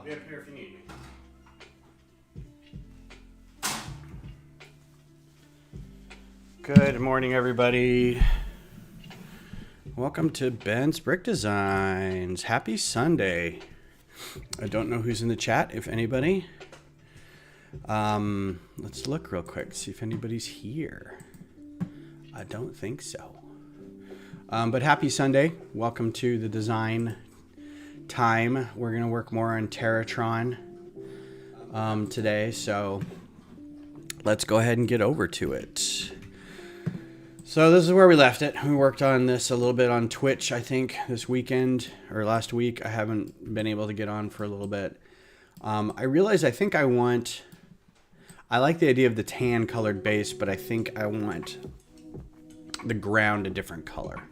be up here if you need me. Good morning, everybody. Welcome to Ben's Brick Designs. Happy Sunday. I don't know who's in the chat, if anybody. Let's look real quick, see if anybody's here. I don't think so. But happy Sunday. Welcome to the design time. We're going to work more on TerraTron today, so let's go ahead and get over to it. So this is where we left it. We worked on this a little bit on Twitch, I think, this weekend or last week. I haven't been able to get on for a little bit. I realized I like the idea of the tan colored base, but I think I want the ground a different color.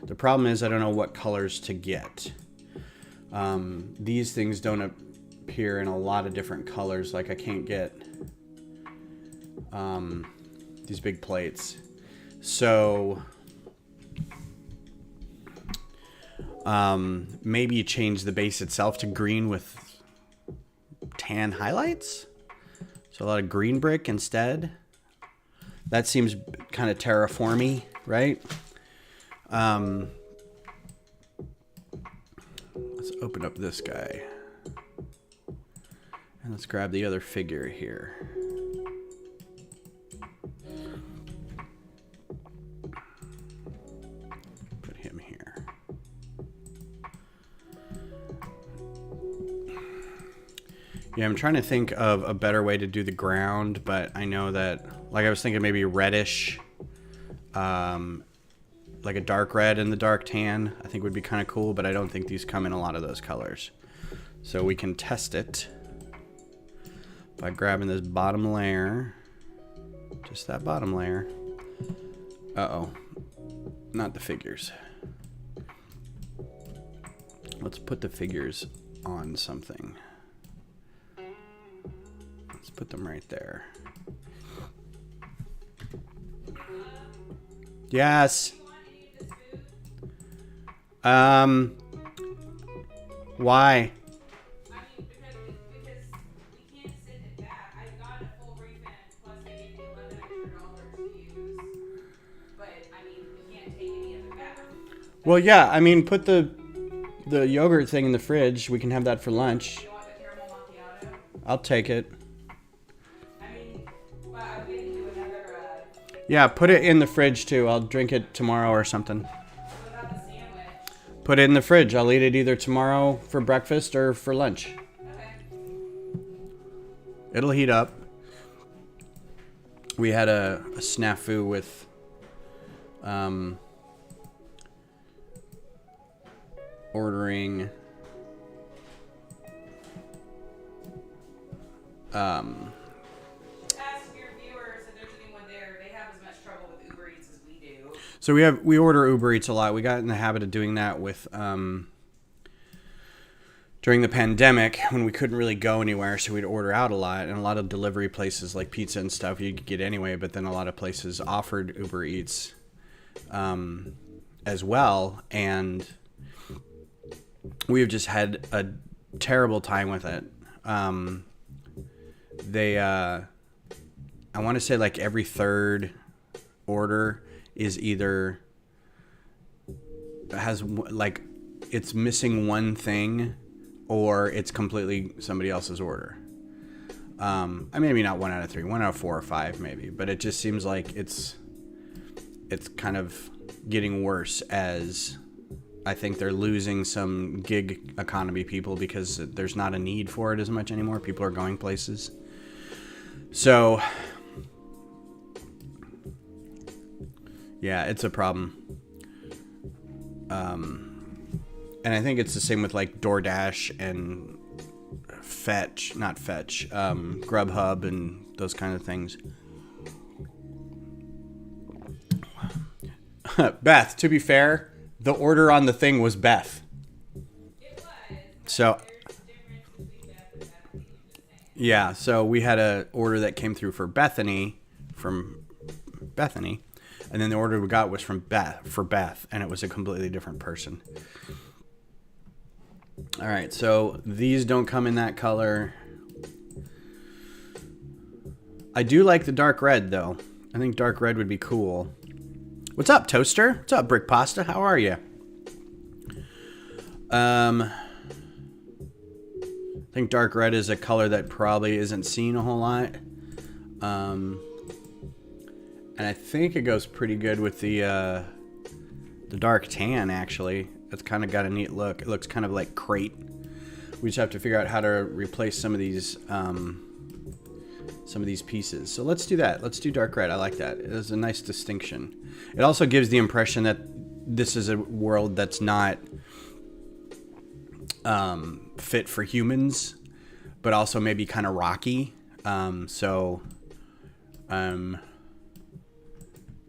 The problem is I don't know what colors to get. These things don't appear in a lot of different colors. Like I can't get these big plates. So maybe you change the base itself to green with tan highlights. So a lot of green brick instead. That seems kind of terraformy, right? Let's open up this guy. And let's grab the other figure here. Put him here. Yeah, I'm trying to think of a better way to do the ground, but I know that, like I was thinking maybe reddish, like a dark red and the dark tan, I think would be kind of cool, but I don't think these come in a lot of those colors. So we can test it by grabbing this bottom layer, just that bottom layer. Uh-oh, not the figures. Let's put the figures on something. Let's put them right there. Yes. Why? I mean, because we can't send it back. I got a full refund, plus they gave me $1,100 to use. But I mean, we can't take any of it back. Well, yeah. I mean, put the yogurt thing in the fridge. We can have that for lunch. You want the caramel macchiato? I'll take it. I mean, but I was gonna do another. Yeah, put it in the fridge too. I'll drink it tomorrow or something. What about the sandwich? Put it in the fridge. I'll eat it either tomorrow for breakfast or for lunch. Okay. It'll heat up. We had a snafu with ordering Ask your viewers if there's anyone there. They have as much trouble with Uber Eats as we do. So we order Uber Eats a lot. We got in the habit of doing that with during the pandemic when we couldn't really go anywhere, so we'd order out a lot, and a lot of delivery places like pizza and stuff you could get anyway, but then a lot of places offered Uber Eats as well, and we've just had a terrible time with it. I want to say like every third order is either has like it's missing one thing or it's completely somebody else's order. Maybe not 1 out of 3, 1 out of 4 or 5 maybe, but it just seems like it's kind of getting worse as I think they're losing some gig economy people because there's not a need for it as much anymore. People are going places. So, yeah, it's a problem. And I think it's the same with like DoorDash and Grubhub and those kind of things. Beth, to be fair, the order on the thing was Beth. It was. So, There's a difference between Beth and Bethany. yeah, so we had an order that came through for Bethany, and then the order we got was from Beth, and it was a completely different person. All right, so these don't come in that color. I do like the dark red, though. I think dark red would be cool. What's up, Toaster? What's up, Brick Pasta? How are you? I think dark red is a color that probably isn't seen a whole lot. And I think it goes pretty good with the dark tan, actually. It's kind of got a neat look. It looks kind of like crate. We just have to figure out how to replace some of these pieces. So let's do that. Let's do dark red. I like that. It is a nice distinction. It also gives the impression that this is a world that's not fit for humans, but also maybe kind of rocky.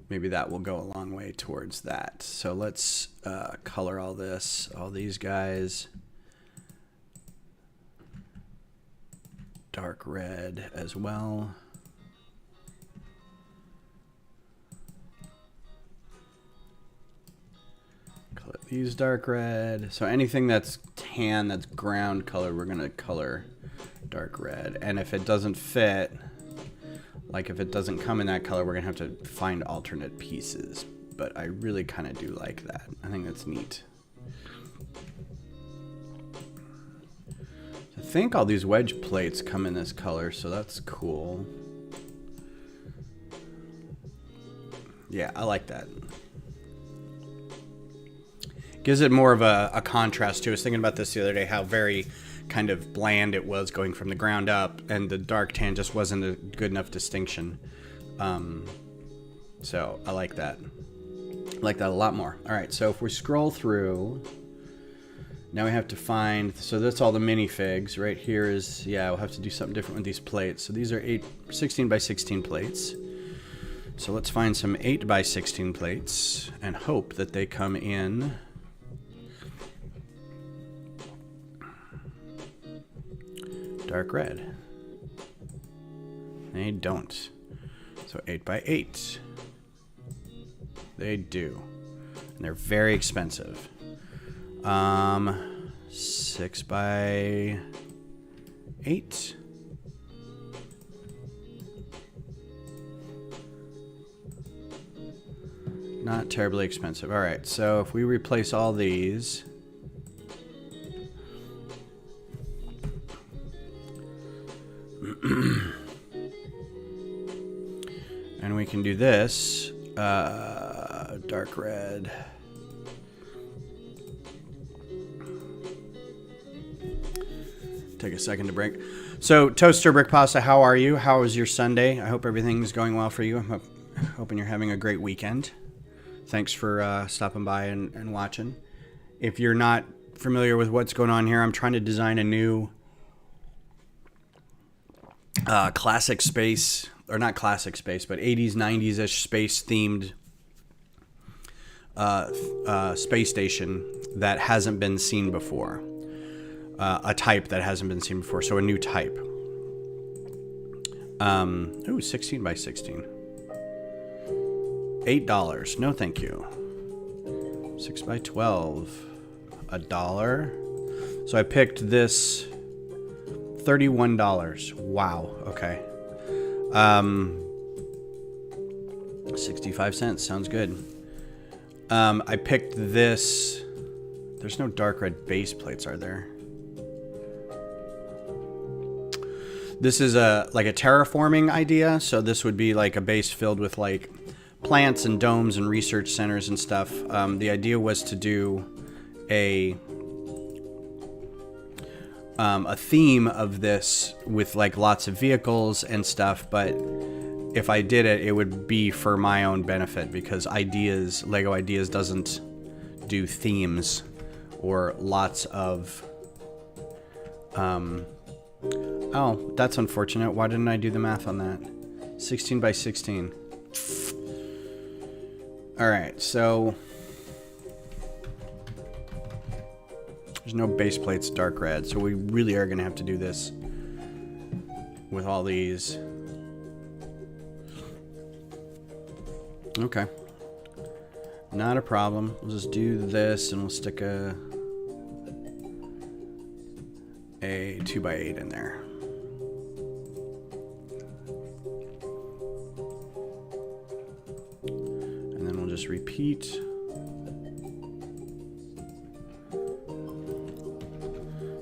Maybe that will go a long way towards that. So let's color all these guys dark red as well. Color these dark red. So anything that's tan, that's ground color, we're gonna color dark red. And if it doesn't fit, like if it doesn't come in that color, we're gonna have to find alternate pieces. But I really kind of do like that. I think that's neat. I think all these wedge plates come in this color, so that's cool. Yeah, I like that. Gives it more of a contrast too. I was thinking about this the other day, how very kind of bland it was going from the ground up, and the dark tan just wasn't a good enough distinction. So I like that. I like that a lot more. All right, so if we scroll through, now we have to find, so that's all the minifigs. Right here is, yeah, we'll have to do something different with these plates. So these are 16 by 16 plates. So let's find some 8 by 16 plates and hope that they come in dark red. They don't. So 8 by 8. They do. And they're very expensive. 6 by 8. Not terribly expensive. All right, so if we replace all these, and we can do this, dark red. Take a second to break. So, Toaster Brick Pasta, how are you? How was your Sunday? I hope everything's going well for you. I'm hoping you're having a great weekend. Thanks for stopping by and watching. If you're not familiar with what's going on here, I'm trying to design a new classic space, or not classic space, but 80s, 90s-ish space-themed space station that hasn't been seen before. A type that hasn't been seen before, so a new type. Ooh, 16 by 16. $8. No, thank you. 6 by 12. $1. So I picked this. $31. Wow. Okay. 65 cents. Sounds good. I picked this. There's no dark red base plates, are there? This is like a terraforming idea. So this would be like a base filled with like plants and domes and research centers and stuff. The idea was to do a theme of this with like lots of vehicles and stuff, but if I did it, it would be for my own benefit, because Lego Ideas doesn't do themes or lots of oh, that's unfortunate. Why didn't I do the math on that? 16 by 16. All right, so there's no base plates dark red, so we really are going to have to do this with all these. Okay. Not a problem. We'll just do this, and we'll stick a a 2x8 in there. And then we'll just repeat.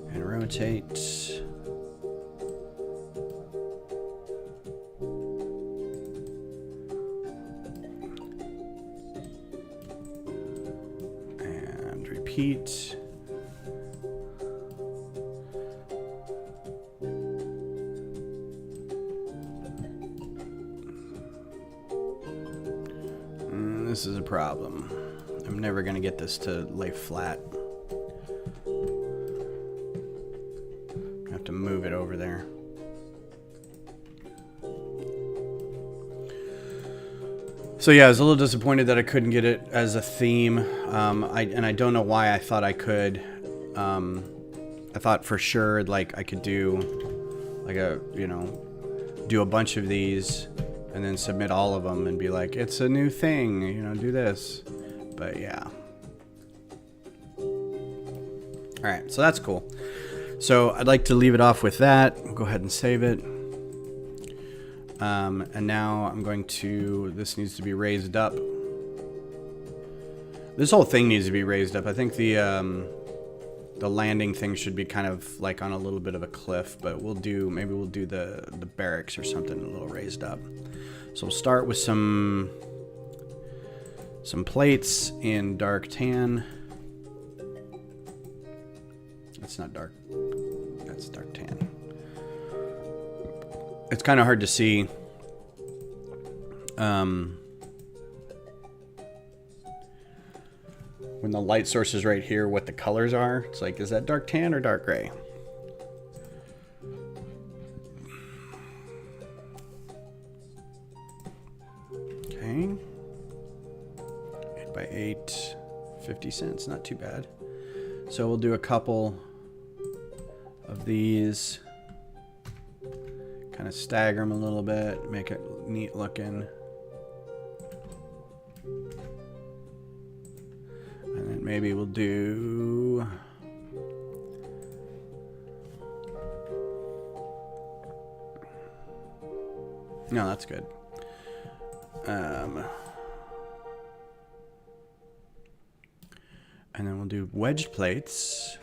And rotate. And repeat. This is a problem. I'm never going to get this to lay flat. I have to move it over there. So yeah, I was a little disappointed that I couldn't get it as a theme. I don't know why I thought I could. I thought for sure like I could do like a, you know, do a bunch of these and then submit all of them and be like, it's a new thing, you know, do this. But yeah. All right, so that's cool. So I'd like to leave it off with that. We'll go ahead and save it. And now I'm going to, this needs to be raised up. This whole thing needs to be raised up. I think the landing thing should be kind of like on a little bit of a cliff, but maybe we'll do the barracks or something a little raised up. So we'll start with some plates in dark tan. That's not dark. That's dark tan. It's kind of hard to see. When the light source is right here, what the colors are. It's like, is that dark tan or dark gray? Okay. 8x8, 50 cents, not too bad. So we'll do a couple of these. Kind of stagger them a little bit, make it neat looking. And then maybe we'll do... No, that's good. And then we'll do wedge plates.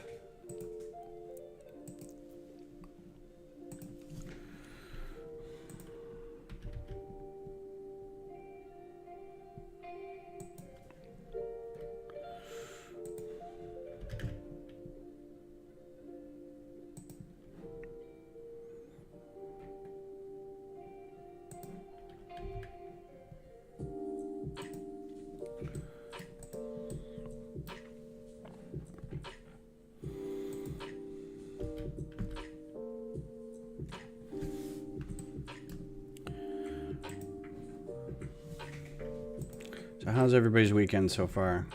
So how's everybody's weekend so far?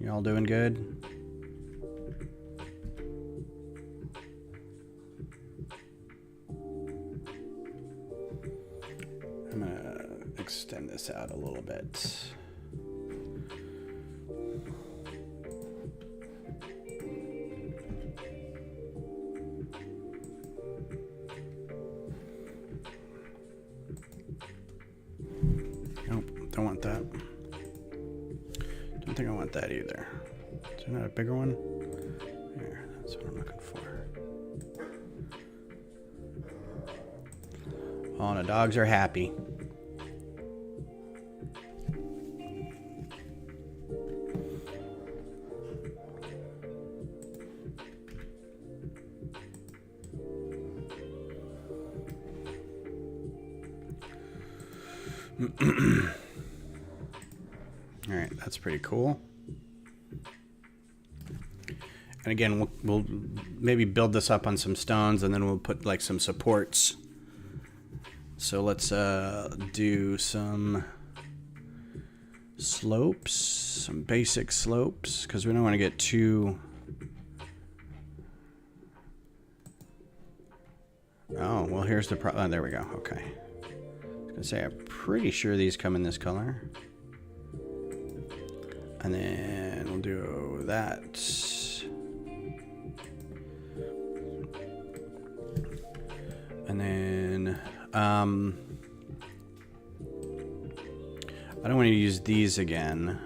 You all doing good? I'm gonna extend this out a little bit. Nope, don't want that. Don't think I want that either. Is there not a bigger one? Here, that's what I'm looking for. Oh, the dogs are happy. All right, that's pretty cool. And again, we'll maybe build this up on some stones, and then we'll put like some supports. So let's do some slopes, some basic slopes, because we don't want to get too... Oh, well, here's the problem. Oh, there we go. Okay. I was going to say, I'm pretty sure these come in this color. And then we'll do that. I don't want to use these again.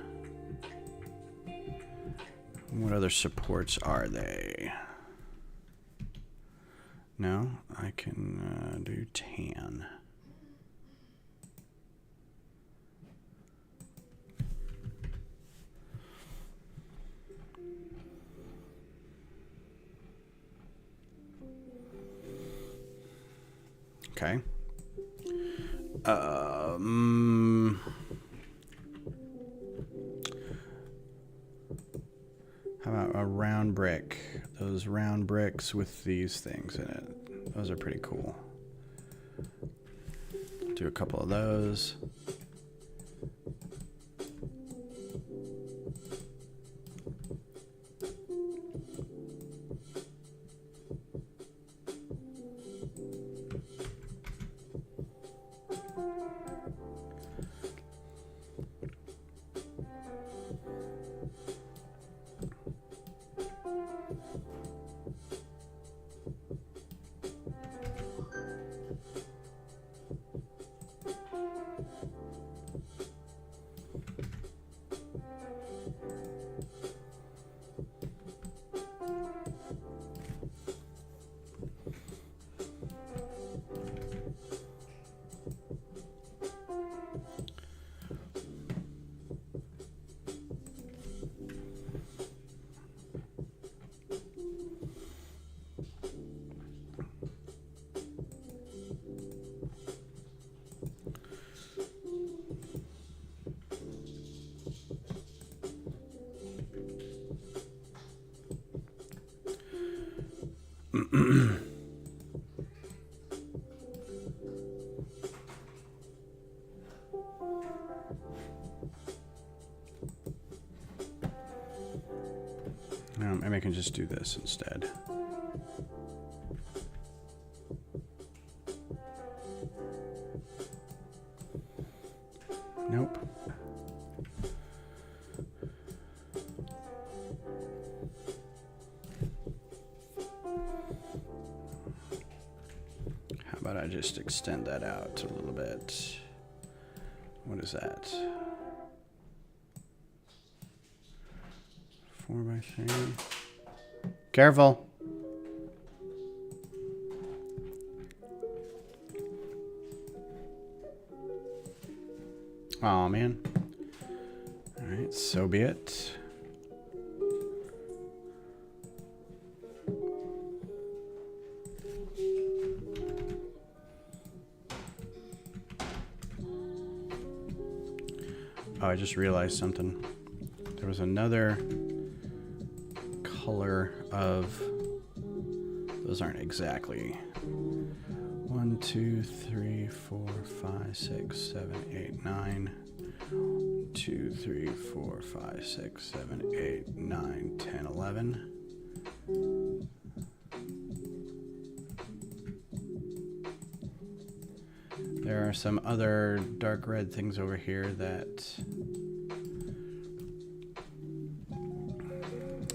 What other supports are they? No, I can do tan. Okay. How about a round brick? Those round bricks with these things in it. Those are pretty cool. Do a couple of those. Maybe I can just do this instead. Nope. How about I just extend that out a little bit? What is that? 4x3. Careful. Aw, man. All right, so be it. Oh, I just realized something. There was another color of, those aren't exactly 1, 2, 3, 4, 5, 6, 7, 8, 9. 2, 3, 4, 5, 6, 7, 8, 9, 10, 11. There are some other dark red things over here that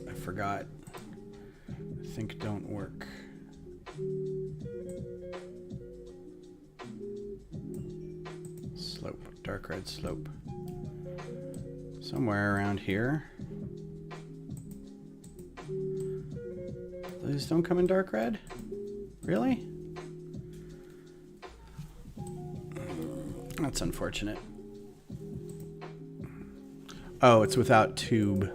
I forgot. I think don't work. Slope, dark red slope. Somewhere around here. These don't come in dark red? Really? That's unfortunate. Oh, it's without tube.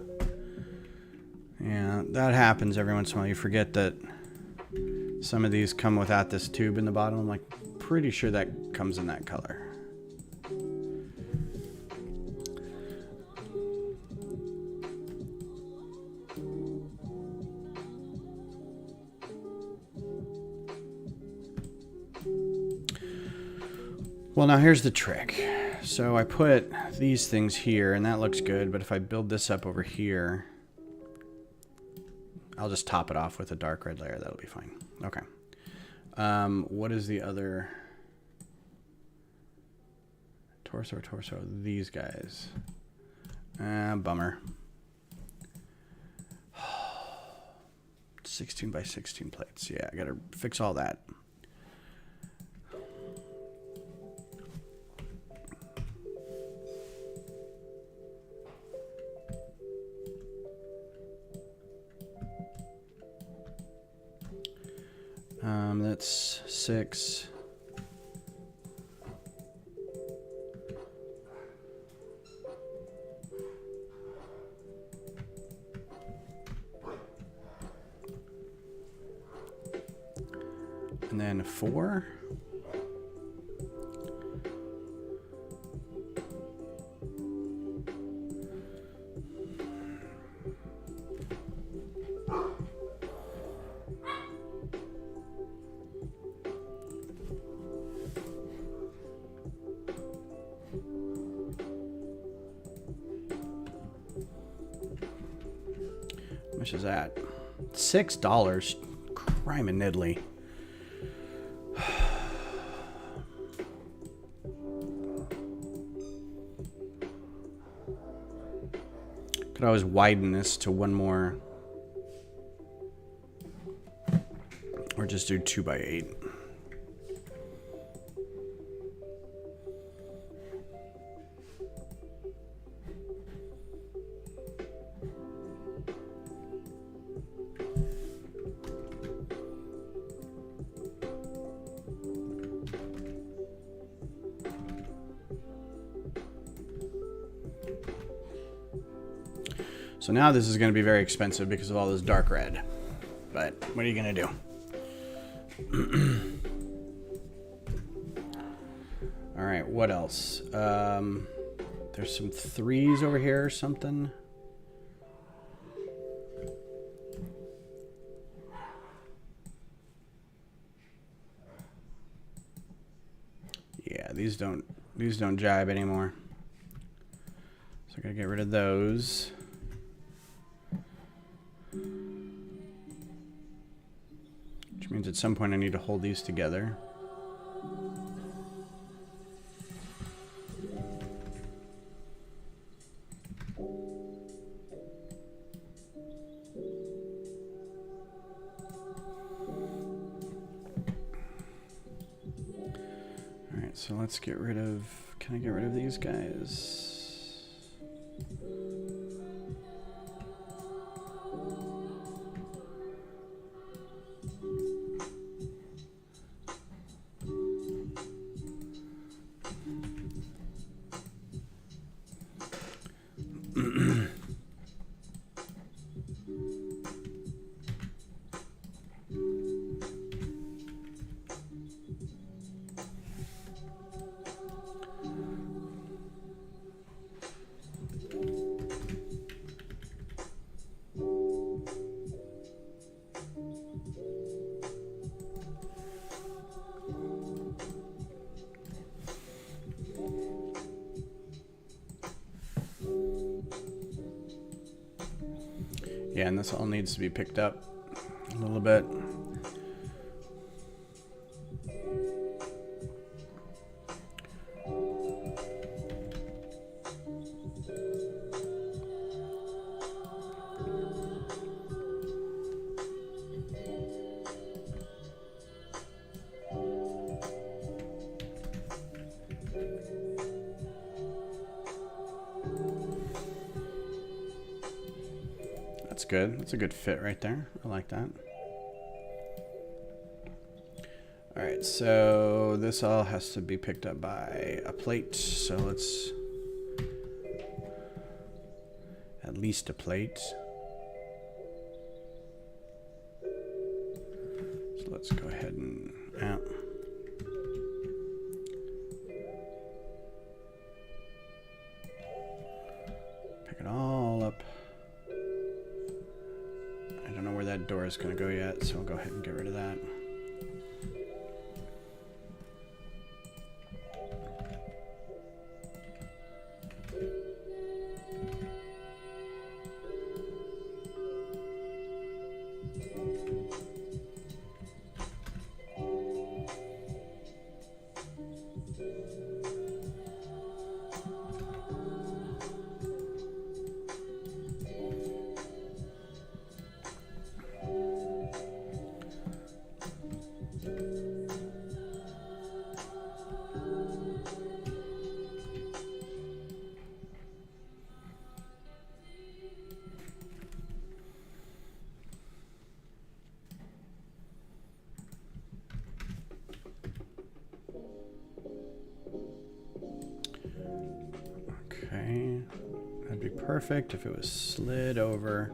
Yeah, that happens every once in a while. You forget that some of these come without this tube in the bottom. I'm like pretty sure that comes in that color. Well, now here's the trick. So I put these things here, and that looks good, but if I build this up over here, I'll just top it off with a dark red layer. That'll be fine. Okay. What is the other? Torso. These guys. Bummer. 16 by 16 plates. Yeah, I gotta fix all that. That's 6. And then 4. How much is that? $6. Crime and niddly. Could always widen this to one more. Or just do 2 by 8. So now this is going to be very expensive because of all this dark red. But what are you going to do? All right, what else? There's some 3s over here or something. Yeah, these don't jibe anymore. So I gotta get rid of those. Which means at some point I need to hold these together. Alright, so let's get rid of... Can I get rid of these guys? Yeah, and this all needs to be picked up a little bit. That's good. That's a good fit right there. I like that. All right, so this all has to be picked up by a plate. So let's at least a plate. So let's go ahead and pick it all up. I don't know where that door is going to go yet, so I'll go ahead and get rid of that. perfect if it was slid over.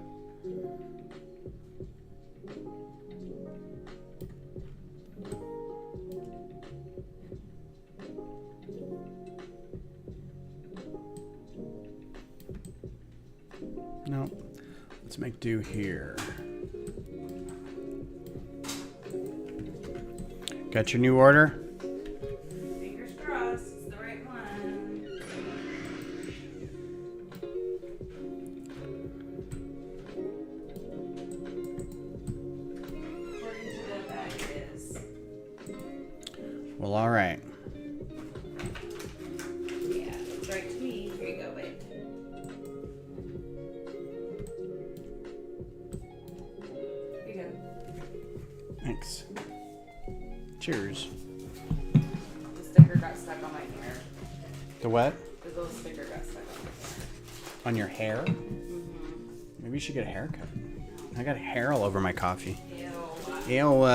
No, let's make do here. Got your new order? Fingers crossed, it's the right one. According to the bag, it is. Well, all right. Yeah, it's right to me. Here you go, babe. Here you go. Thanks. Cheers. The sticker got stuck on my hair. The what? The little sticker got stuck on my hair. On your hair? Maybe you should get a haircut. I got hair all over my coffee. Ew. Ew,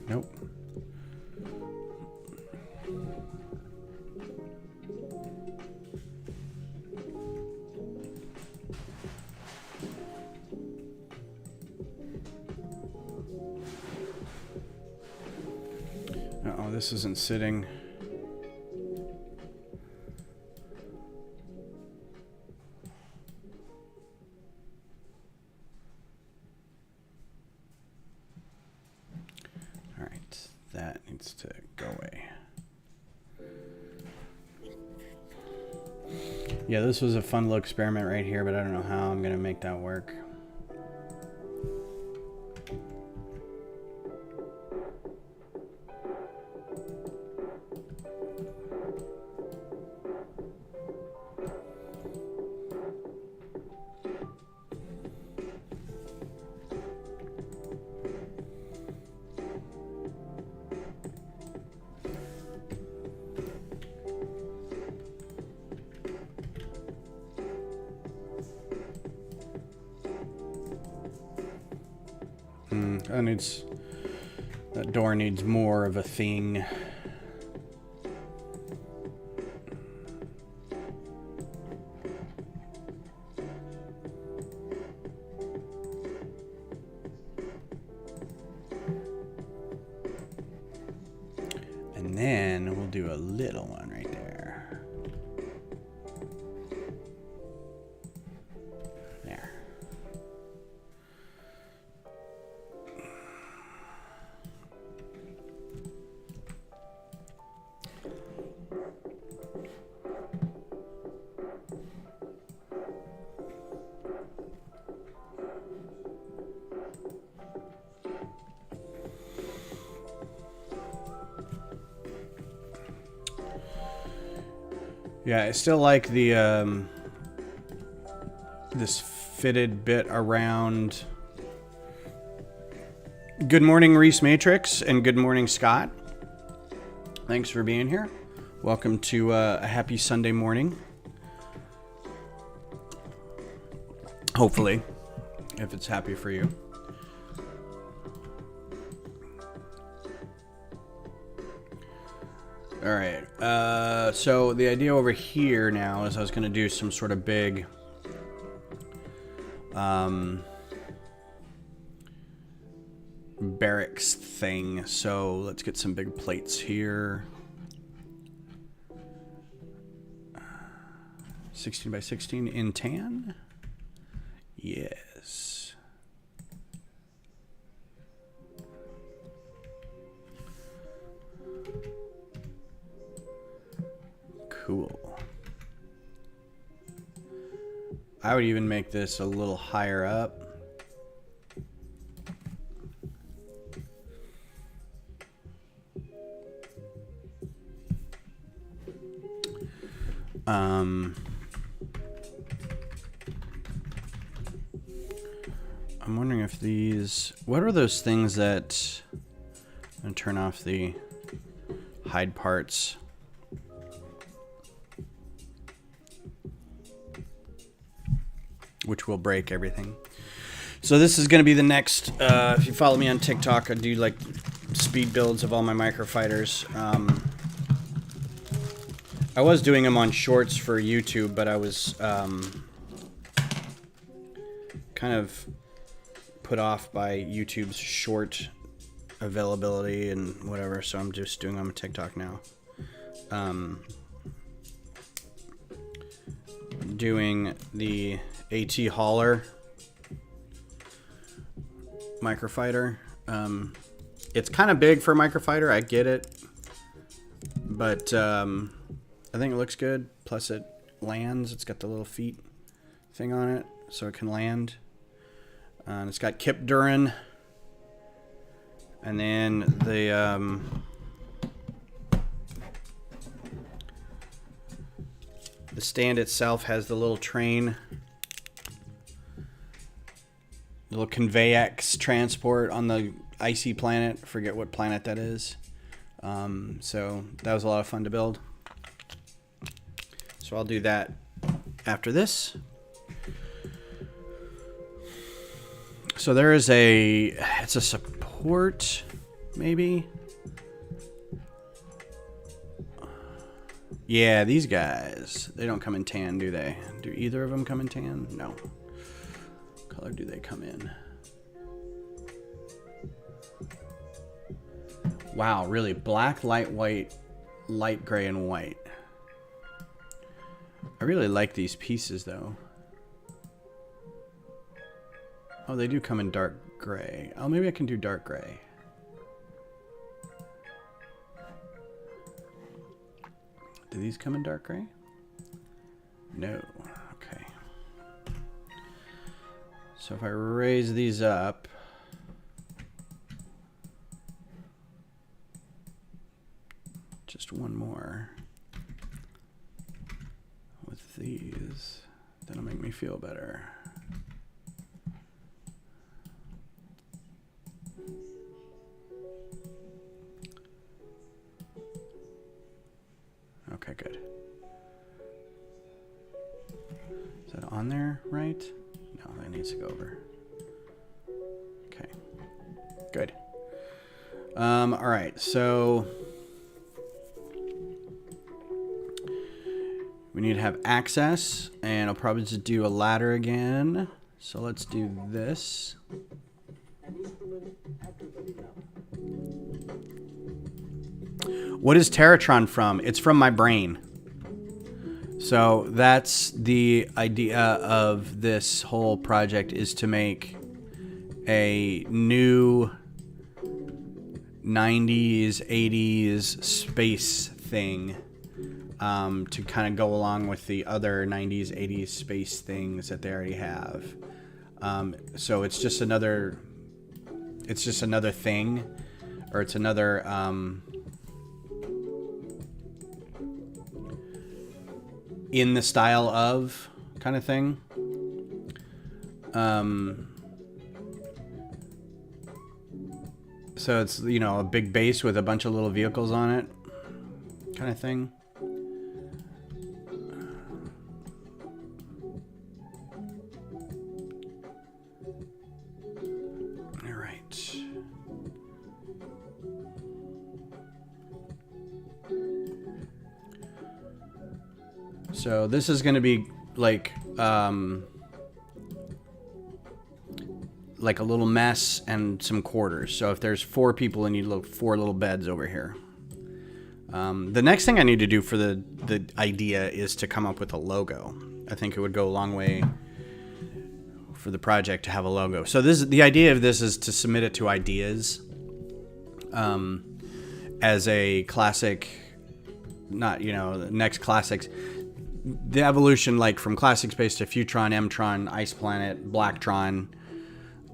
nope. Uh-oh, this isn't sitting. All right, that needs to go away. Yeah, this was a fun little experiment right here, but I don't know how I'm gonna make that work. That door needs more of a thing. And then we'll do a little one right there. There. Yeah, I still like the this fitted bit around. Good morning, Reese Matrix, and good morning, Scott. Thanks for being here. Welcome to a happy Sunday morning. Hopefully, if it's happy for you. All right, so the idea over here now is I was going to do some sort of big barracks thing. So let's get some big plates here. 16 by 16 in tan. Yes. Cool. I would even make this a little higher up. I'm wondering if these... What are those things that... I'm going to turn off the hide parts. Which will break everything. So this is going to be the next... if you follow me on TikTok, I do like speed builds of all my microfighters. I was doing them on shorts for YouTube, but I was kind of put off by YouTube's short availability and whatever, so I'm just doing them on TikTok now. Doing the AT Hauler microfighter. It's kind of big for a microfighter, I get it, but I think it looks good. Plus it lands. It's got the little feet thing on it, so it can land. It's got Kip Duran. And then the stand itself has the little train, little Conveyex transport on the icy planet. Forget what planet that is. So that was a lot of fun to build. So I'll do that after this. So there is it's a support, maybe? Yeah, these guys, they don't come in tan, do they? Do either of them come in tan? No. What color do they come in? Wow, really? Black, light white, light gray, and white. I really like these pieces, though. Oh, they do come in dark gray. Oh, maybe I can do dark gray. Do these come in dark gray? No. Okay. So if I raise these up... Just one more. With these, that'll make me feel better. Okay, good. Is that on there right? No, that needs to go over. Okay, good. All right, so we need to have access, and I'll probably just do a ladder again. So let's do this. What is TerraTron from? It's from my brain. So that's the idea of this whole project, is to make a new 90s, 80s space thing to kind of go along with the other 90s, 80s space things that they already have. So it's just another thing, or it's another in the style of kind of thing. So it's, you know, a big base with a bunch of little vehicles on it kind of thing. All right. So this is going to be like a little mess and some quarters. So if there's 4 people, I need 4 little beds over here. The next thing I need to do for the idea is to come up with a logo. I think it would go a long way for the project to have a logo. So the idea of this is to submit it to Ideas as a classic, not, you know, the next classics. The evolution, like from classic space to Futron, Mtron, Ice Planet, Blacktron,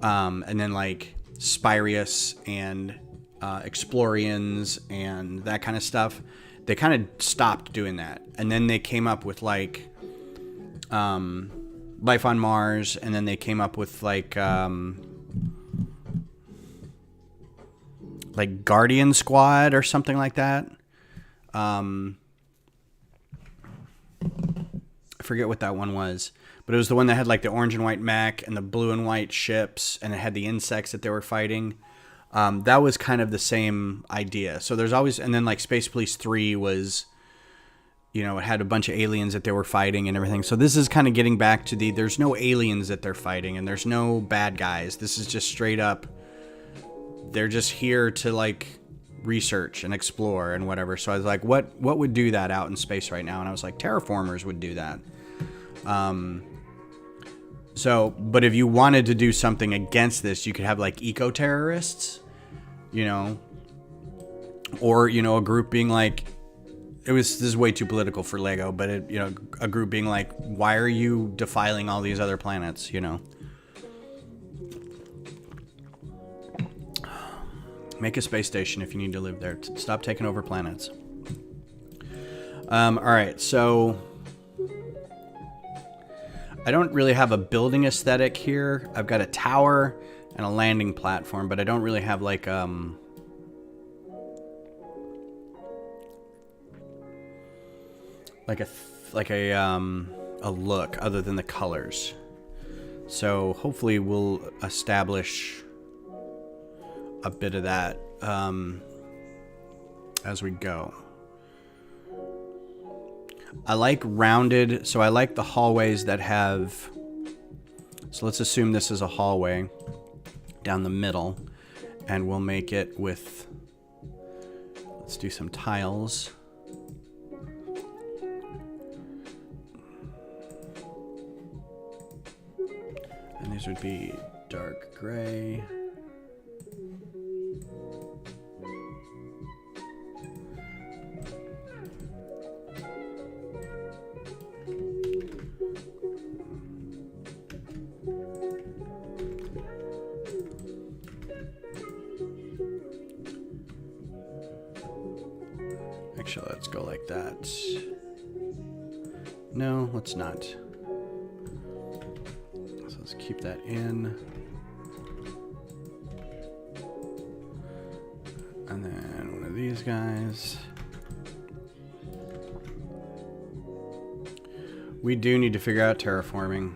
and then like Spirius and Explorians and that kind of stuff. They kind of stopped doing that, and then they came up with like life on Mars, and then they came up with like Guardian Squad or something like that. I forget what that one was, but it was the one that had like the orange and white mech and the blue and white ships, and it had the insects that they were fighting. That was kind of the same idea. So there's always, and then like Space Police 3 was, you know, it had a bunch of aliens that they were fighting and everything. So this is kind of getting back to there's no aliens that they're fighting and there's no bad guys. This is just straight up, they're just here to like research and explore and whatever. So I was like, what would do that out in space right now? And I was like, terraformers would do that. But if you wanted to do something against this, you could have like eco-terrorists, you know, or, you know, a group being like, this is way too political for Lego, but a group being like, why are you defiling all these other planets, you know? Make a space station if you need to live there. Stop taking over planets. All right, so I don't really have a building aesthetic here. I've got a tower and a landing platform, but I don't really have like a look other than the colors. So hopefully we'll establish a bit of that as we go. I like rounded, so I like the hallways that have, so let's assume this is a hallway down the middle, and we'll make it with, let's do some tiles. And these would be dark gray. Actually, let's go like that. No, let's not. So let's keep that in. And then one of these guys. We do need to figure out terraforming.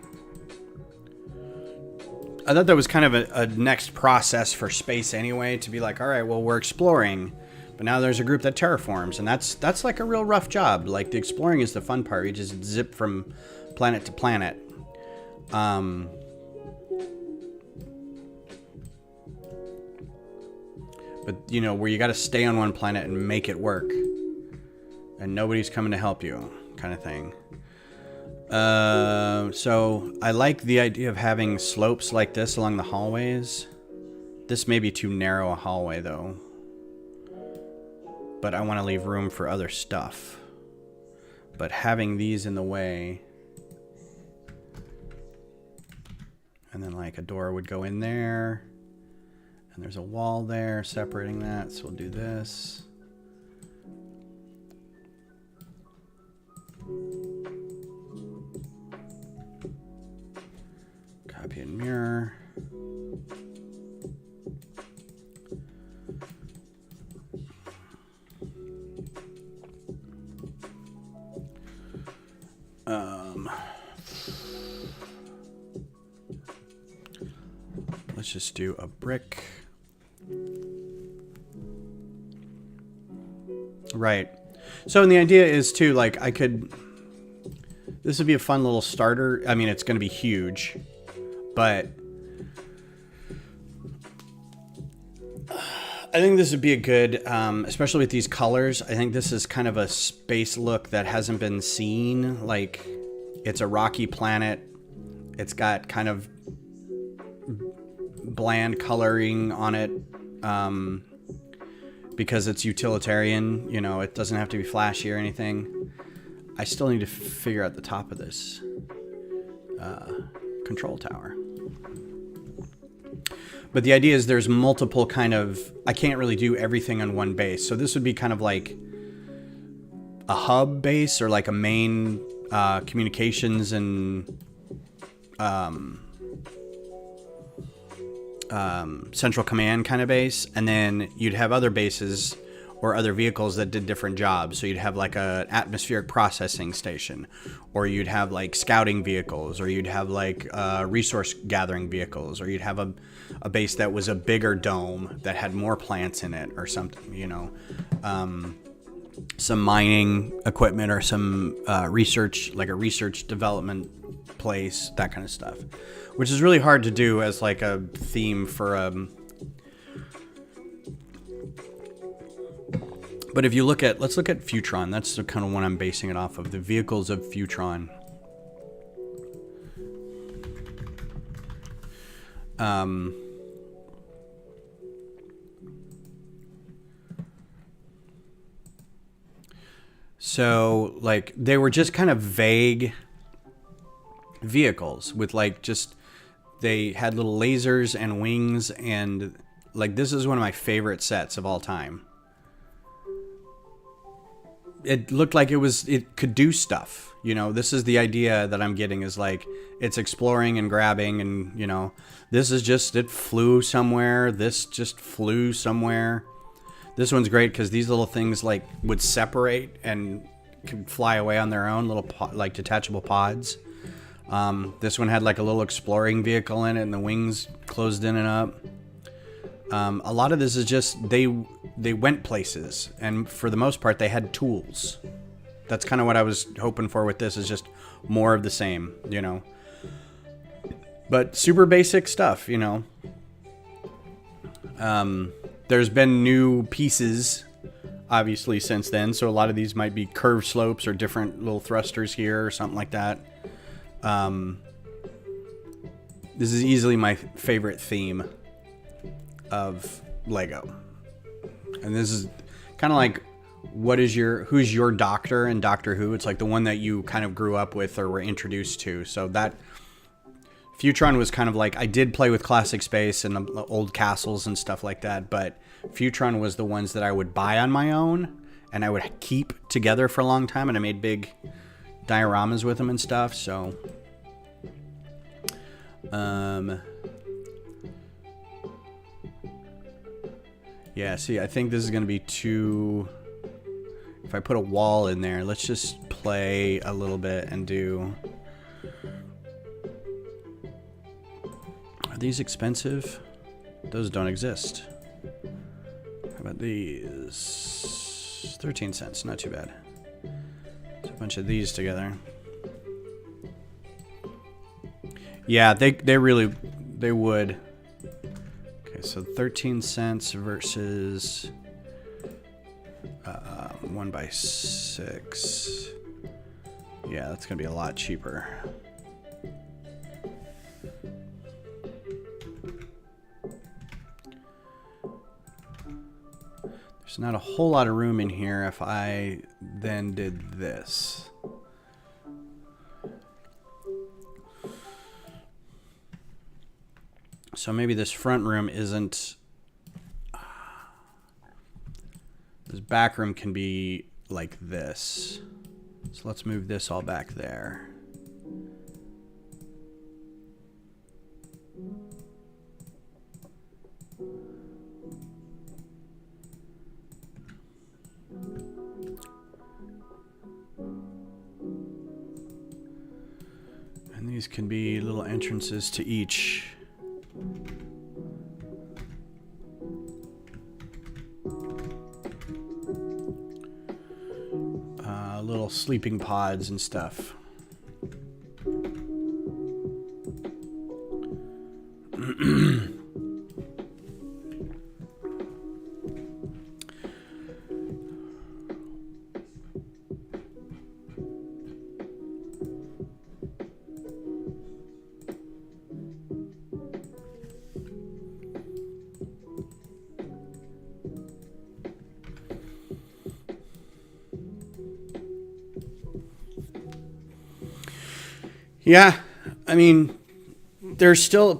I thought that was kind of a next process for space anyway, to be like, all right, well, we're exploring, but now there's a group that terraforms, and that's like a real rough job. Like, the exploring is the fun part. You just zip from planet to planet. But, you know, where you got to stay on one planet and make it work, and nobody's coming to help you, kind of thing. So I like the idea of having slopes like this along the hallways. This may be too narrow a hallway though, but I want to leave room for other stuff. But having these in the way, and then like a door would go in there, and there's a wall there separating that, so we'll do this. Copy and mirror. Let's just do a brick. Right. So, and the idea is too, like, this would be a fun little starter. I mean, it's going to be huge, but I think this would be a good, especially with these colors. I think this is kind of a space look that hasn't been seen. Like, it's a rocky planet. It's got kind of bland coloring on it, because it's utilitarian. You know, it doesn't have to be flashy or anything. I still need to figure out the top of this control tower. But the idea is there's multiple kind of, I can't really do everything on one base. So this would be kind of like a hub base, or like a main communications and central command kind of base, and then you'd have other bases or other vehicles that did different jobs. So you'd have like a atmospheric processing station, or you'd have like scouting vehicles, or you'd have like resource gathering vehicles, or you'd have a base that was a bigger dome that had more plants in it or something, you know, some mining equipment or some research, like a research development place, that kind of stuff, which is really hard to do as like a theme for but if you look at, let's look at Futron. That's the kind of one I'm basing it off of, the vehicles of Futron. So like they were just kind of vague vehicles with like just, they had little lasers and wings, and like this is one of my favorite sets of all time. It looked like it could do stuff, you know. This is the idea that I'm getting, is like it's exploring and grabbing, and you know, this is just, it flew somewhere, this just flew somewhere. This one's great because these little things like would separate and could fly away on their own, little like detachable pods. This one had like a little exploring vehicle in it, and the wings closed in and up. A lot of this is just they went places, and for the most part they had tools. That's kind of what I was hoping for with this, is just more of the same, you know. But super basic stuff, you know. There's been new pieces obviously since then, so a lot of these might be curved slopes or different little thrusters here or something like that. This is easily my favorite theme of Lego, and this is kind of like, who's your doctor in Doctor Who? It's like the one that you kind of grew up with or were introduced to. So that Futron was kind of like, I did play with classic space and old castles and stuff like that, but Futron was the ones that I would buy on my own and I would keep together for a long time, and I made big dioramas with them and stuff. So yeah, see, I think this is going to be too... If I put a wall in there, let's just play a little bit and do... Are these expensive? Those don't exist. How about these? 13 cents, not too bad. There's a bunch of these together. Yeah, they would. Okay, so 13 cents versus 1 by 6. Yeah, that's gonna be a lot cheaper. There's not a whole lot of room in here if I then did this. So maybe this front room isn't... This back room can be like this. So let's move this all back there. And these can be little entrances to each. Little sleeping pods and stuff. Yeah, I mean, there's still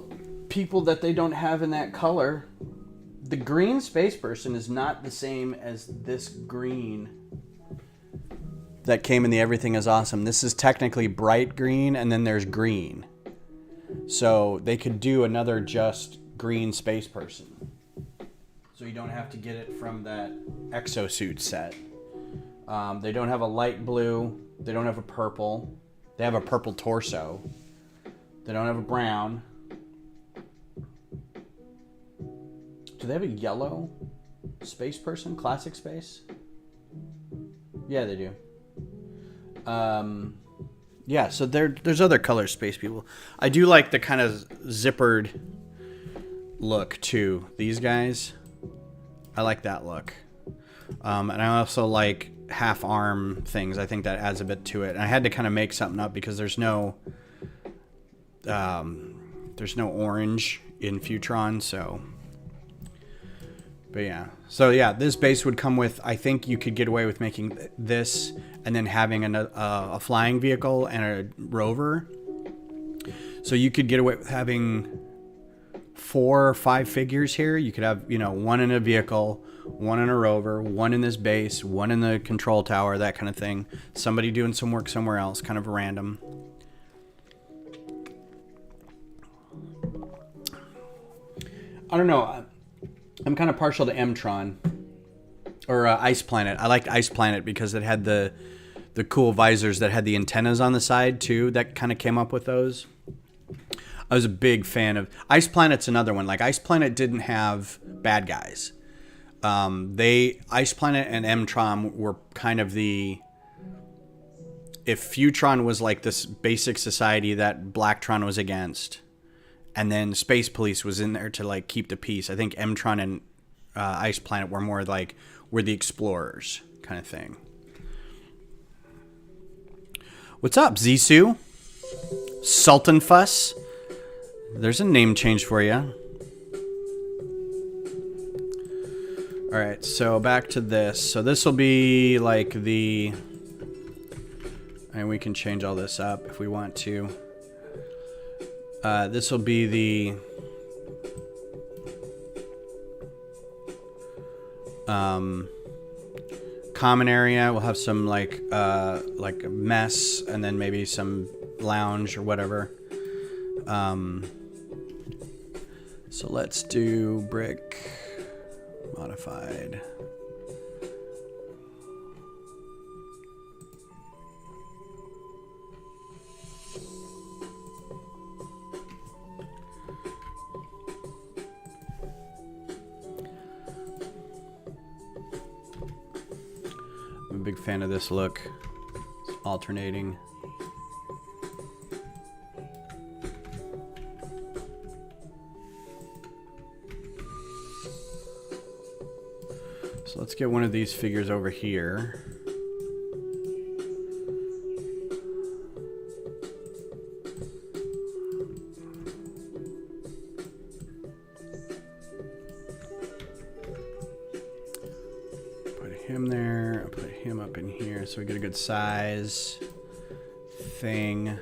people that they don't have in that color. The green space person is not the same as this green that came in the Everything is Awesome. This is technically bright green, and then there's green. So they could do another just green space person. So you don't have to get it from that exosuit set. They don't have a light blue. They don't have a purple. They have a purple torso. They don't have a brown. Do they have a yellow space person? Classic space? Yeah, they do. Yeah, so there's other color space people. I do like the kind of zippered look too. These guys, I like that look. And I also like half arm things. I think that adds a bit to it. And I had to kind of make something up because there's no orange in Futron, so. But yeah. So yeah, this base would come with, I think you could get away with making this and then having a flying vehicle and a rover. So you could get away with having 4 or 5 figures here. You could have, one in a vehicle, one in a rover, one in this base, one in the control tower, that kind of thing. Somebody doing some work somewhere else, kind of random. I don't know. I'm kind of partial to M-Tron or Ice Planet. I liked Ice Planet because it had the cool visors that had the antennas on the side too. That kind of came up with those. I was a big fan of Ice Planet's another one. Like Ice Planet didn't have bad guys. Ice Planet and M-Tron were kind of if Futron was like this basic society that Blacktron was against. And then Space Police was in there to like keep the peace. I think M-Tron and Ice Planet were more like we're the explorers kind of thing. What's up, Zissou? Sultan Fuss? There's a name change for you. All right, so back to this. So this will be like and we can change all this up if we want to. This will be the common area. We'll have some like a mess and then maybe some lounge or whatever. So let's do brick modified. I'm a big fan of this look. It's alternating. So let's get one of these figures over here. Put him there, I'll put him up in here so we get a good size thing.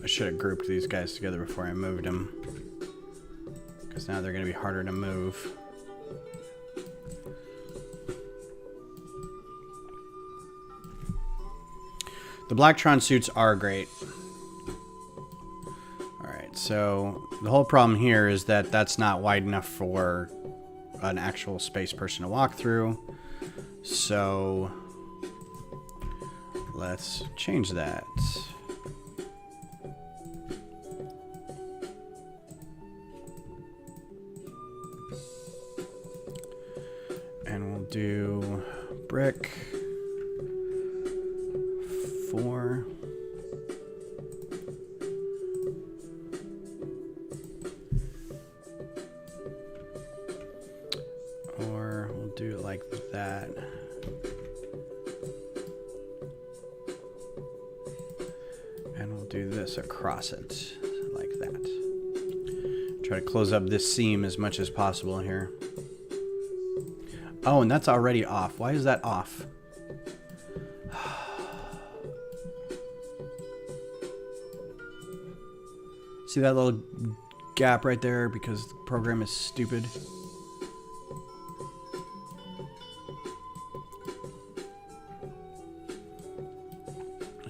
I should have grouped these guys together before I moved them, because now they're going to be harder to move. The Blacktron suits are great. Alright, so the whole problem here is that that's not wide enough for an actual space person to walk through. So let's change that. And we'll do brick 4. Or we'll do it like that. And we'll do this across it like that. Try to close up this seam as much as possible here. Oh, and that's already off. Why is that off? See that little gap right there? Because the program is stupid.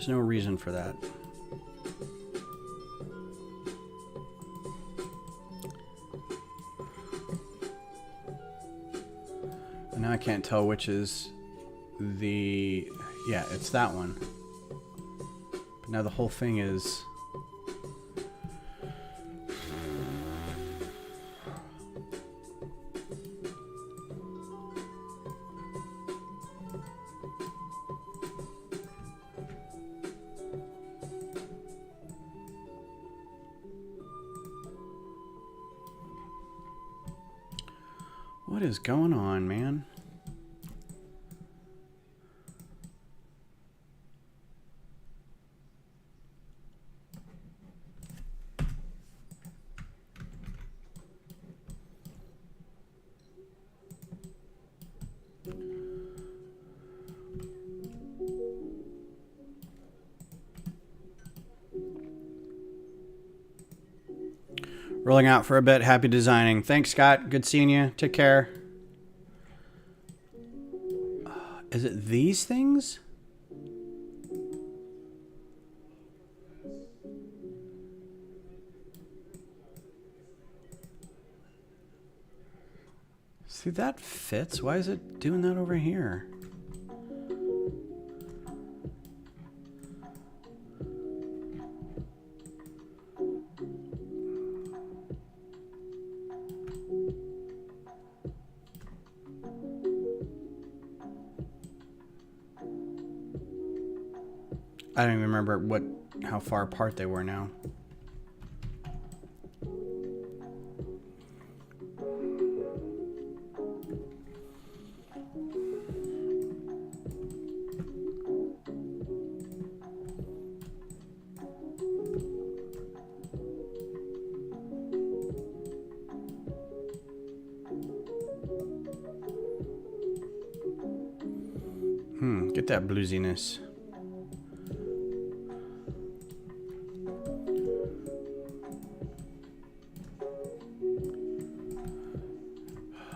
There's no reason for that. And now I can't tell which is the... Yeah, it's that one. But now the whole thing is... What is going on, man? Rolling out for a bit. Happy designing. Thanks, Scott. Good seeing you. Take care. Is it these things? See, that fits. Why is it doing that over here? I don't even remember how far apart they were now. Get that bluesiness.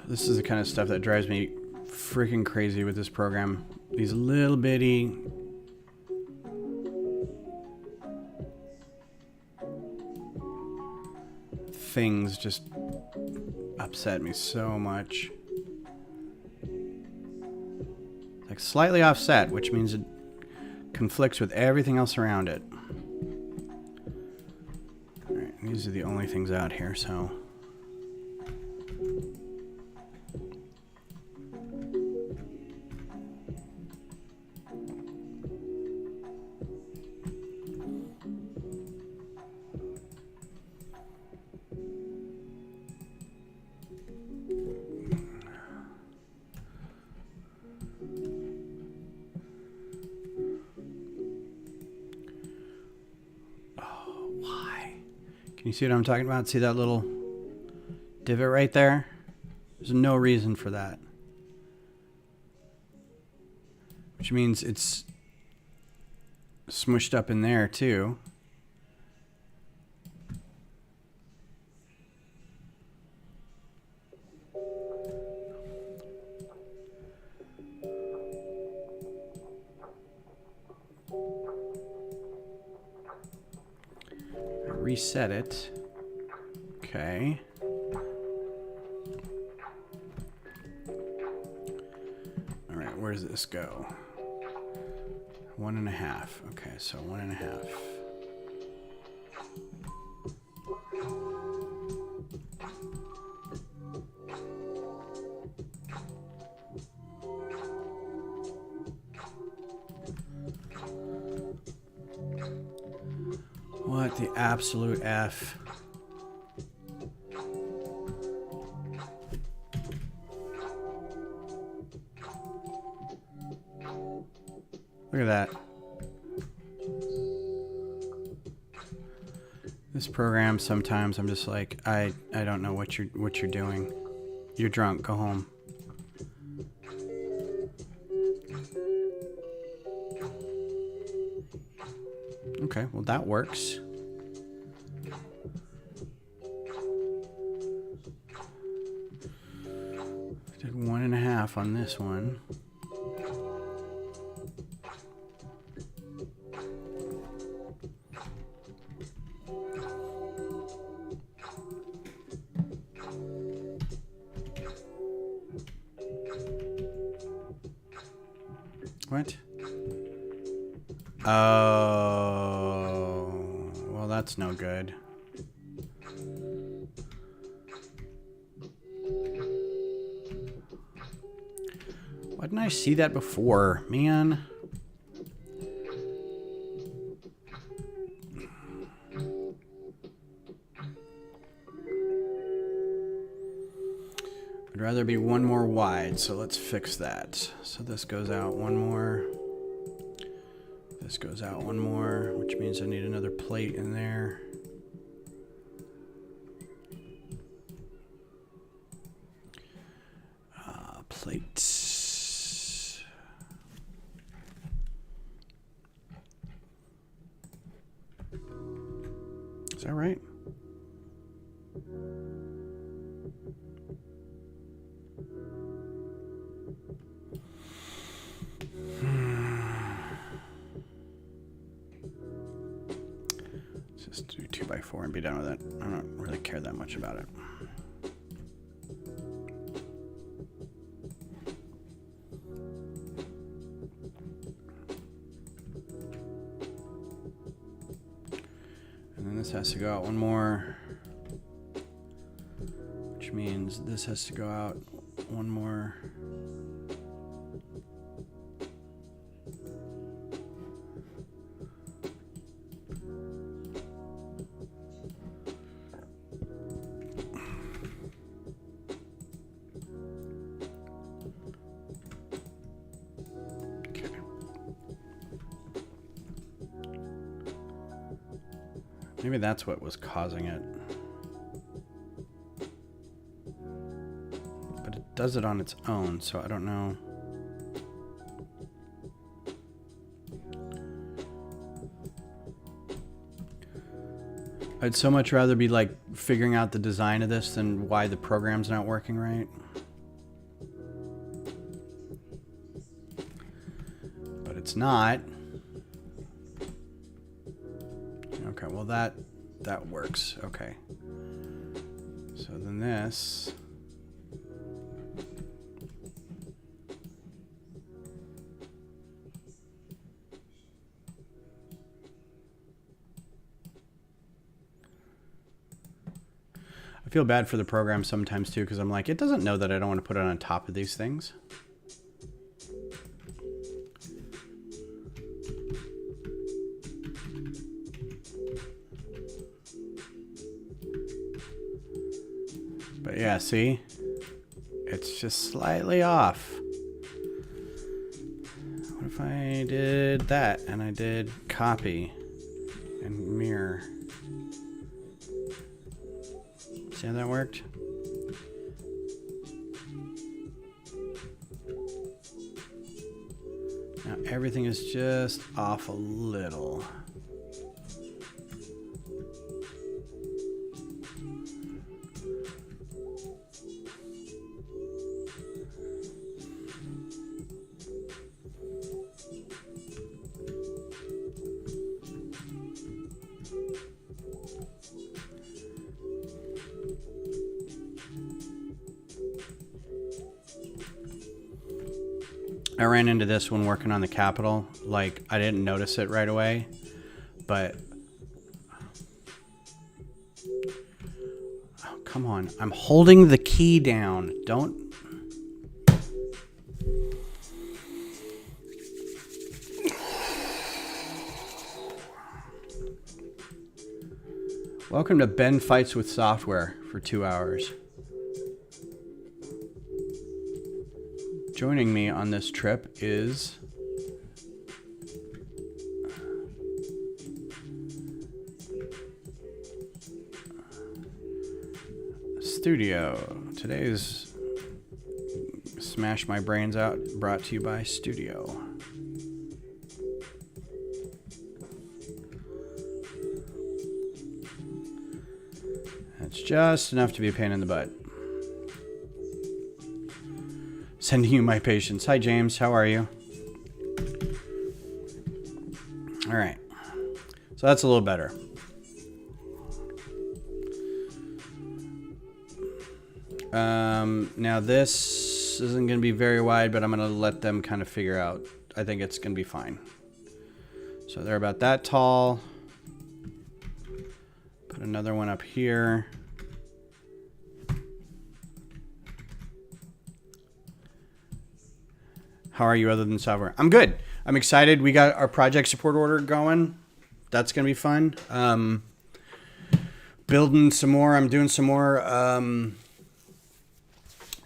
This is the kind of stuff that drives me freaking crazy with this program. These little bitty things just upset me so much. Like slightly offset, which means it conflicts with everything else around it. All right, these are the only things out here, so. You see what I'm talking about? See that little divot right there? There's no reason for that. Which means it's smushed up in there too. Reset it. Okay. All right, where does this go? 1.5. Okay, so 1.5. What the absolute F? Look at that. This program, sometimes I'm just like, I don't know what you're doing. You're drunk, go home. Okay, well that works. Did 1.5 on this one. What? Oh, well, that's no good. Why didn't I see that before, man? I'd rather be one more wide, so let's fix that. So this goes out one more. This goes out one more, which means I need another plate in there. Plates. Is that right? Let's just do 2x4 and be done with it. I don't really care that much about it. And then this has to go out one more, which means this has to go out one more. Maybe that's what was causing it. But it does it on its own, so I don't know. I'd so much rather be like figuring out the design of this than why the program's not working right. But it's not. Okay, well that works. Okay. So then this. I feel bad for the program sometimes too, because I'm like, it doesn't know that I don't want to put it on top of these things. But yeah, see? It's just slightly off. What if I did that and I did copy and mirror? See how that worked? Now everything is just off a little. I ran into this when working on the Capitol. Like, I didn't notice it right away, but... Oh, come on. I'm holding the key down. Don't... Welcome to Ben Fights with Software for 2 hours. Joining me on this trip is Studio. Today's Smash My Brains Out brought to you by Studio. It's just enough to be a pain in the butt. Sending you my patience. Hi, James. How are you? All right. So that's a little better. Now this isn't going to be very wide, but I'm going to let them kind of figure out I think it's going to be fine. So they're about that tall. Put another one up here. How are you other than software? I'm good. I'm excited. We got our project support order going. That's going to be fun. Building some more. I'm doing some more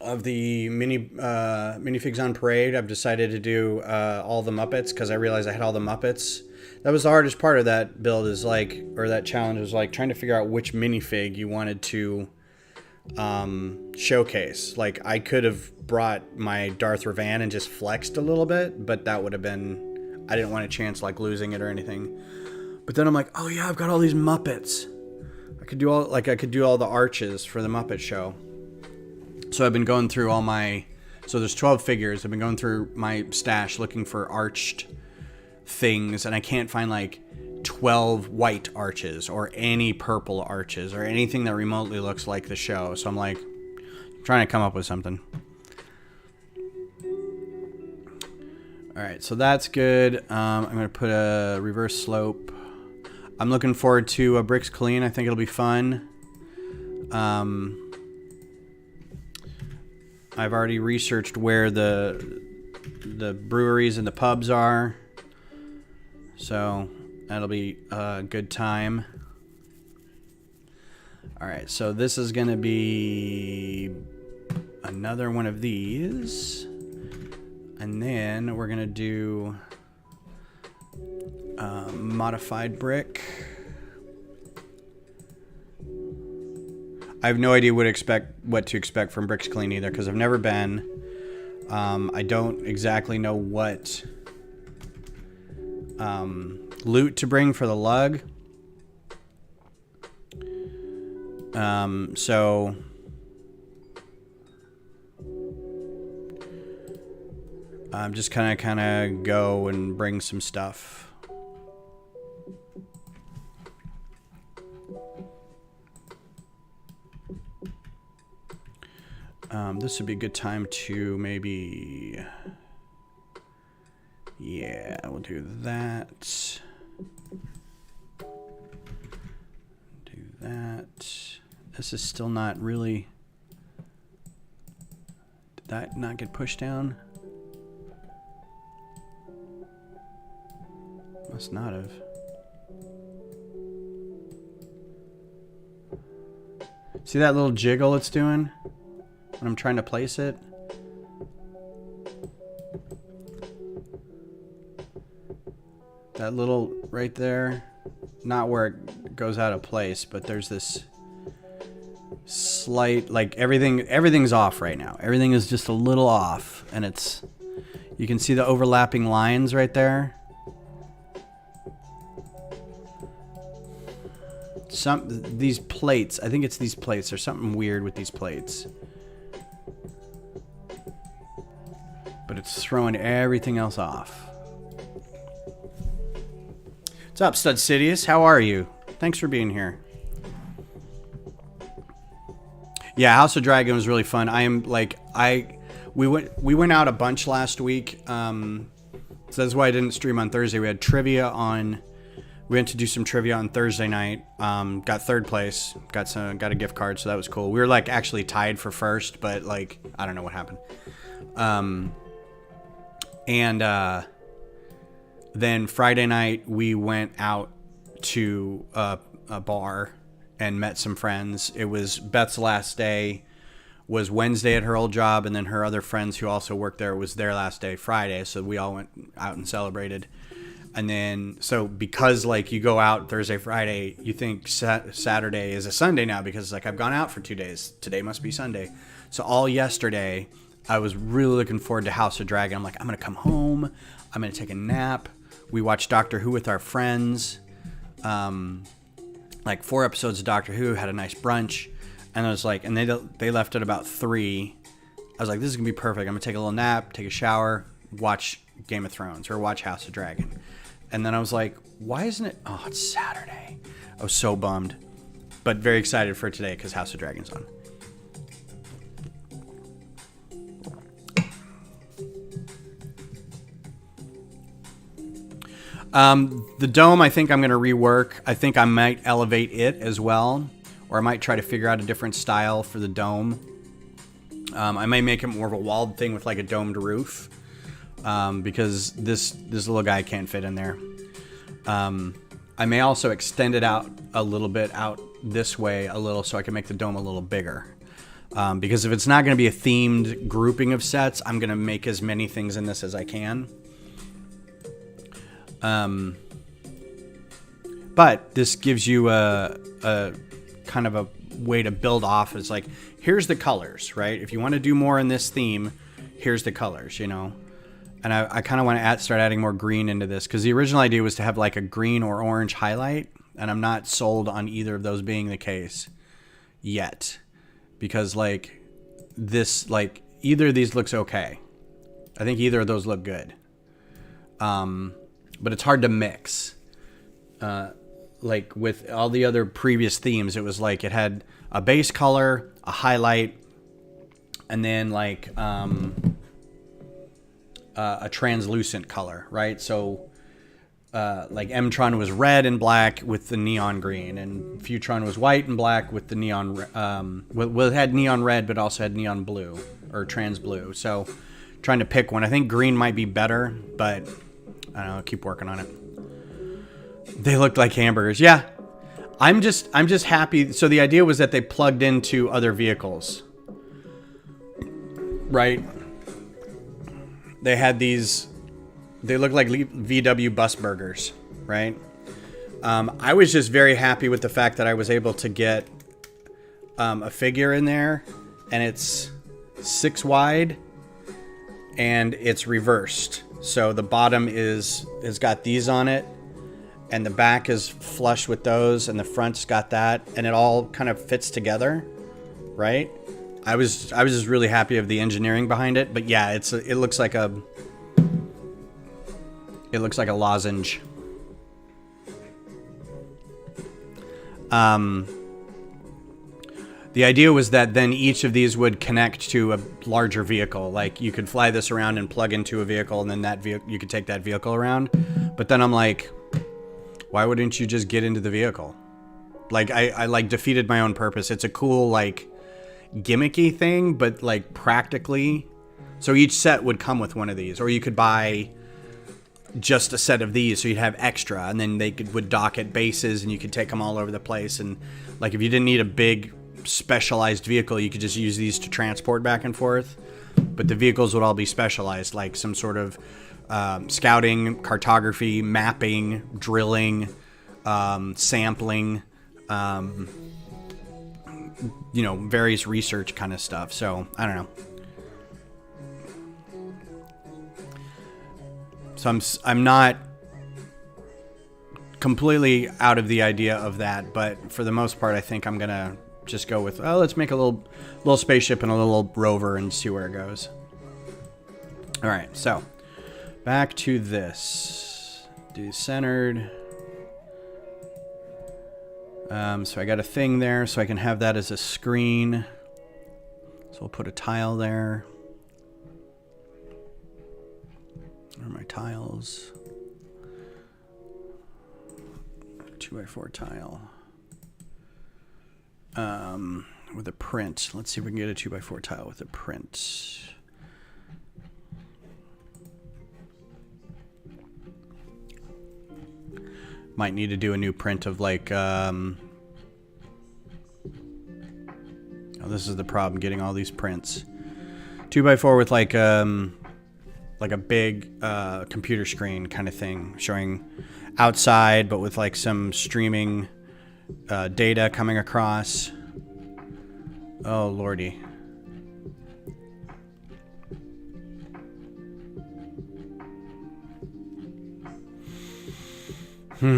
of the minifigs on parade. I've decided to do all the Muppets because I realized I had all the Muppets. That was the hardest part of that build is like, or that challenge was like trying to figure out which minifig you wanted to showcase. Like I could have brought my Darth Revan and just flexed a little bit, but that would have been, I didn't want a chance like losing it or anything. But then I'm like, oh yeah, I've got all these Muppets. I could do all the arches for the Muppet Show. So I've been going through all my, so there's 12 figures. I've been going through my stash looking for arched things, and I can't find like 12 white arches or any purple arches or anything that remotely looks like the show. So I'm like trying to come up with something. All right, so that's good. I'm going to put a reverse slope. I'm looking forward to a Bricks Clean. I think it'll be fun. I've already researched where the breweries and the pubs are. So that'll be a good time. All right, so this is going to be another one of these. And then we're going to do modified brick. I have no idea what to expect from Bricks Clean either, because I've never been. I don't exactly know what loot to bring for the lug. So I'm just kind of go and bring some stuff. This would be a good time to maybe, yeah, we'll do that. Do that. This is still not really, did that not get pushed down? Must not have. See that little jiggle it's doing when I'm trying to place it? That little right there, not where it goes out of place, but there's this slight, like everything's off right now. Everything is just a little off, and it's, you can see the overlapping lines right there. These plates, I think it's these plates. There's something weird with these plates. But it's throwing everything else off. What's up, Stud Sidious? How are you? Thanks for being here. Yeah, House of Dragon was really fun. We went out a bunch last week. So that's why I didn't stream on Thursday. We had trivia on. We went to do some trivia on Thursday night. Got third place. Got a gift card, so that was cool. We were like actually tied for first, but like I don't know what happened. Then Friday night we went out to a bar and met some friends. It was Beth's last day. Was Wednesday at her old job, and then her other friends who also worked there was their last day Friday. So we all went out and celebrated. And then, so because like you go out Thursday, Friday, you think Saturday is a Sunday now because like I've gone out for 2 days. Today must be Sunday. So all yesterday, I was really looking forward to House of Dragon. I'm like, I'm going to come home. I'm going to take a nap. We watched Doctor Who with our friends. Like 4 episodes of Doctor Who, had a nice brunch. And I was like, and they left at about 3. I was like, this is going to be perfect. I'm going to take a little nap, take a shower, watch Game of Thrones or watch House of Dragon. And then I was like, why isn't it? Oh, it's Saturday. I was so bummed. But very excited for today because House of Dragon's on. The dome, I think I'm going to rework. I think I might elevate it as well, or I might try to figure out a different style for the dome. I may make it more of a walled thing with like a domed roof, because this little guy can't fit in there. I may also extend it out a little bit out this way a little so I can make the dome a little bigger. Because if it's not going to be a themed grouping of sets, I'm going to make as many things in this as I can. But this gives you a kind of a way to build off. It's like, here's the colors, right? If you want to do more in this theme, here's the colors, you know? And I kind of want to start adding more green into this, because the original idea was to have like a green or orange highlight, and I'm not sold on either of those being the case yet, because like this, like either of these looks okay. I think either of those look good. But it's hard to mix. Like with all the other previous themes, it was like it had a base color, a highlight, and then like a translucent color, right? So like M-Tron was red and black with the neon green, and Futron was white and black with the neon, well, it had neon red, but also had neon blue or trans blue. So trying to pick one. I think green might be better, but I don't know, I'll keep working on it. They looked like hamburgers. Yeah. I'm just happy. So the idea was that they plugged into other vehicles, right? They had these, they look like VW bus burgers, right? I was just very happy with the fact that I was able to get a figure in there, and it's 6 wide and it's reversed. So the bottom has got these on it, and the back is flush with those, and the front's got that, and it all kind of fits together, right? I was just really happy of the engineering behind it, but yeah, it looks like a lozenge. The idea was that then each of these would connect to a larger vehicle. Like you could fly this around and plug into a vehicle, and then you could take that vehicle around. But then I'm like, why wouldn't you just get into the vehicle? Like I like defeated my own purpose. It's a cool like gimmicky thing, but like practically, so each set would come with one of these, or you could buy just a set of these so you'd have extra, and then they would dock at bases and you could take them all over the place. And like if you didn't need a big specialized vehicle, you could just use these to transport back and forth, but the vehicles would all be specialized, like some sort of scouting, cartography, mapping, drilling, sampling, you know, various research kind of stuff. So I don't know. So I'm not completely out of the idea of that, but for the most part, I think I'm gonna just go with, oh, let's make a little spaceship and a little rover and see where it goes. All right, so back to this. Do centered. So I got a thing there, so I can have that as a screen. So we'll put a tile there. Where are my tiles? 2x4 tile. With a print. Let's see if we can get a 2x4 tile with a print. Might need to do a new print of like, oh, this is the problem, getting all these prints. 2x4 with like a big computer screen kind of thing, showing outside, but with like some streaming data coming across. Oh, lordy. There's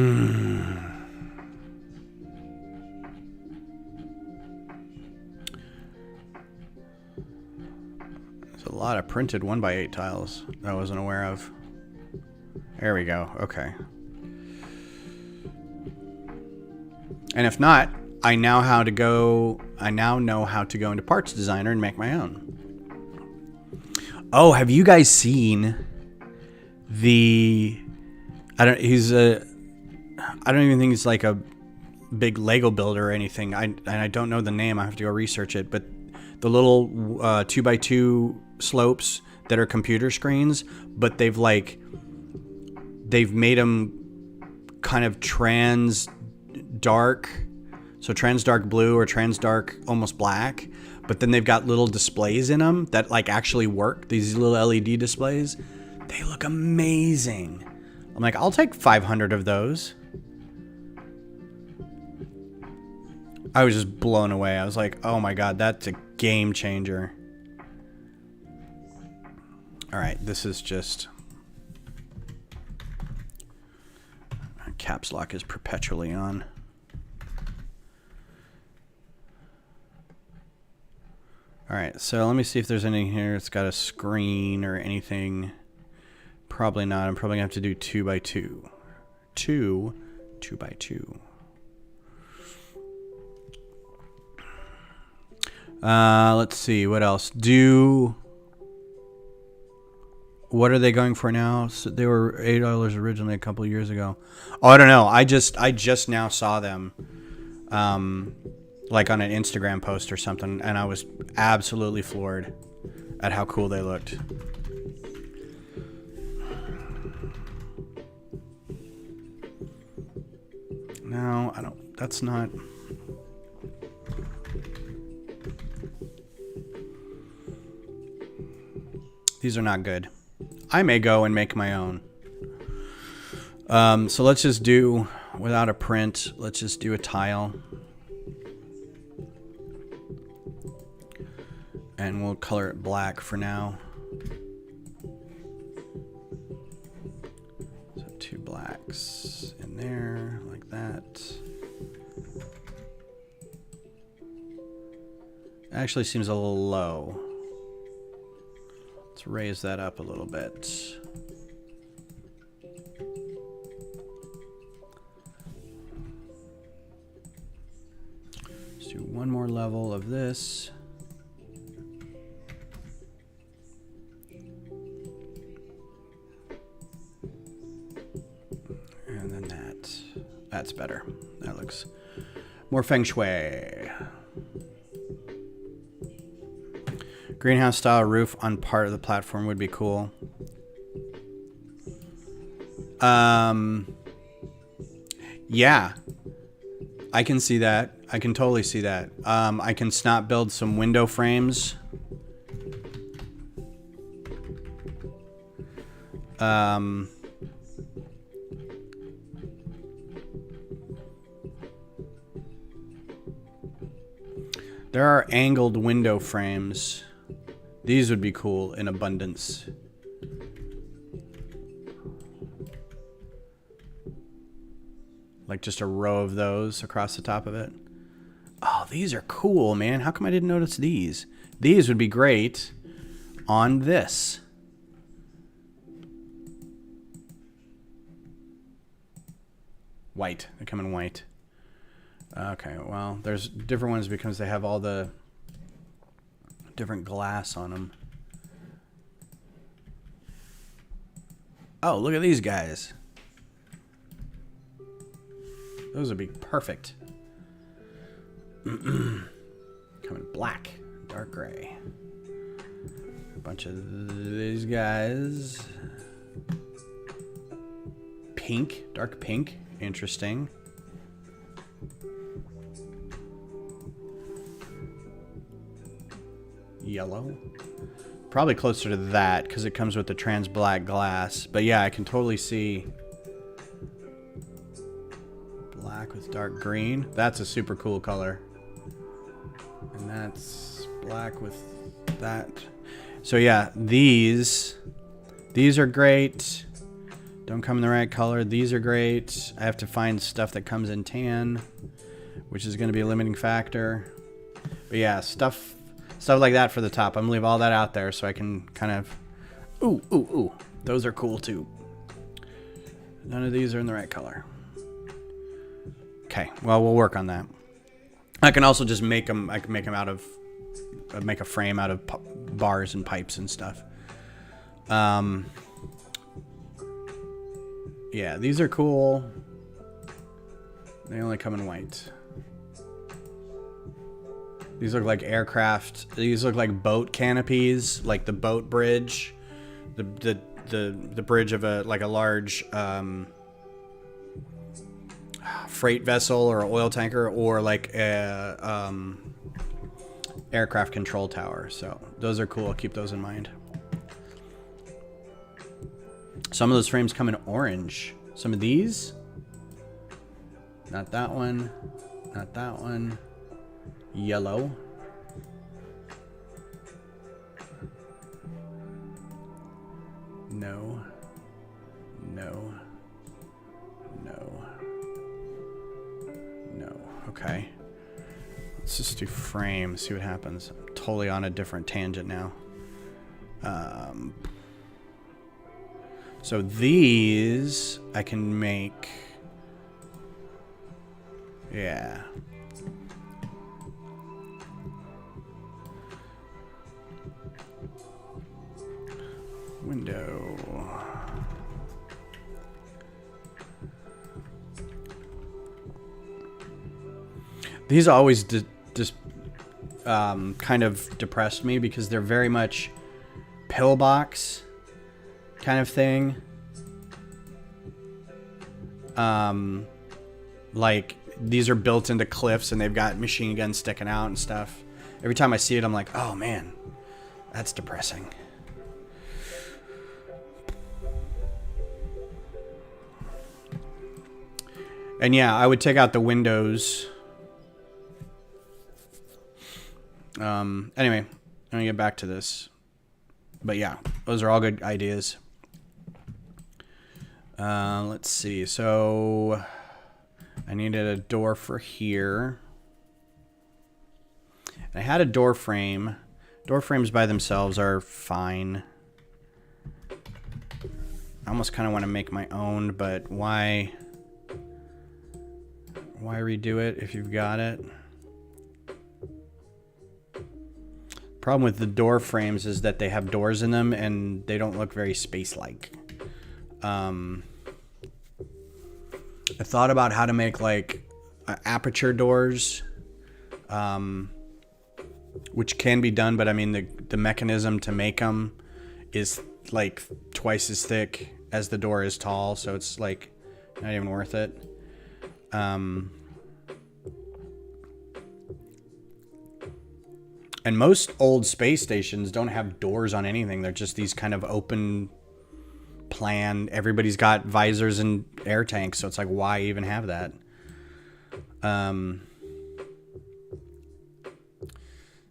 a lot of printed 1x8 tiles that I wasn't aware of. There we go. Okay. And if not, I now know how to go into Parts Designer and make my own. Oh, have you guys seen the I don't even think he's like a big Lego builder or anything. I don't know the name. I have to go research it. But the little 2x2 slopes that are computer screens, but they've made them kind of trans dark, so trans dark blue or trans dark almost black. But then they've got little displays in them that like actually work. These little LED displays, they look amazing. I'm like, I'll take 500 of those. I was just blown away. I was like, oh my God, that's a game changer. All right, this is just... Caps lock is perpetually on. All right, so let me see if there's anything here. It's got a screen or anything. Probably not. I'm probably gonna have to do 2x2. 2x2. Let's see what else. What are they going for now? So they were $8 originally a couple of years ago. Oh, I don't know. I just now saw them, like on an Instagram post or something, and I was absolutely floored at how cool they looked. No, I don't. That's not. These are not good. I may go and make my own. So let's just do, without a print, let's just do a tile. And we'll color it black for now. So 2 blacks in there, like that. Actually seems a little low. Let's raise that up a little bit. Let's do one more level of this. And then that's better. That looks more feng shui. Greenhouse style roof on part of the platform would be cool. Yeah, I can see that. I can totally see that. I can snap build some window frames. There are angled window frames. These would be cool in abundance. Like just a row of those across the top of it. Oh, these are cool, man. How come I didn't notice these? These would be great on this. White. They come in white. Okay, well, there's different ones because they have all the different glass on them. Oh, look at these guys. Those would be perfect. Come in black, dark gray. A bunch of these guys. Pink, dark pink. Interesting. Yellow. Probably closer to that because it comes with the trans black glass. But yeah, I can totally see black with dark green. That's a super cool color. And that's black with that. So yeah, these are great. Don't come in the right color. These are great. I have to find stuff that comes in tan, which is going to be a limiting factor. But yeah, stuff like that for the top. I'm gonna leave all that out there so I can kind of, ooh, those are cool too. None of these are in the right color. Okay, well, we'll work on that. I can also just make them. I can make them out of, make a frame out of bars and pipes and stuff. Yeah, these are cool. They only come in white. These look like aircraft. These look like boat canopies, like the boat bridge, the bridge of a large freight vessel or oil tanker, or like a aircraft control tower. So those are cool. I'll keep those in mind. Some of those frames come in orange. Some of these, not that one, not that one. Yellow. No. No. No. No. Okay. Let's just do frames, see what happens. I'm totally on a different tangent now. So these I can make. Yeah. Window. These always just kind of depressed me because they're very much pillbox kind of thing. Like these are built into cliffs and they've got machine guns sticking out and stuff. Every time I see it, I'm like, oh man, that's depressing. And yeah, I would take out the windows. Anyway, I'm gonna get back to this. But yeah, those are all good ideas. Let's see. So I needed a door for here. And I had a door frame. Door frames by themselves are fine. I almost kind of want to make my own, but why redo it if you've got it? Problem with the door frames is that they have doors in them and they don't look very space-like. I thought about how to make like aperture doors, which can be done, but I mean the mechanism to make them is like twice as thick as the door is tall, so it's like not even worth it. And most old space stations don't have doors on anything. They're just these kind of open plan. Everybody's got visors and air tanks, so it's like, why even have that?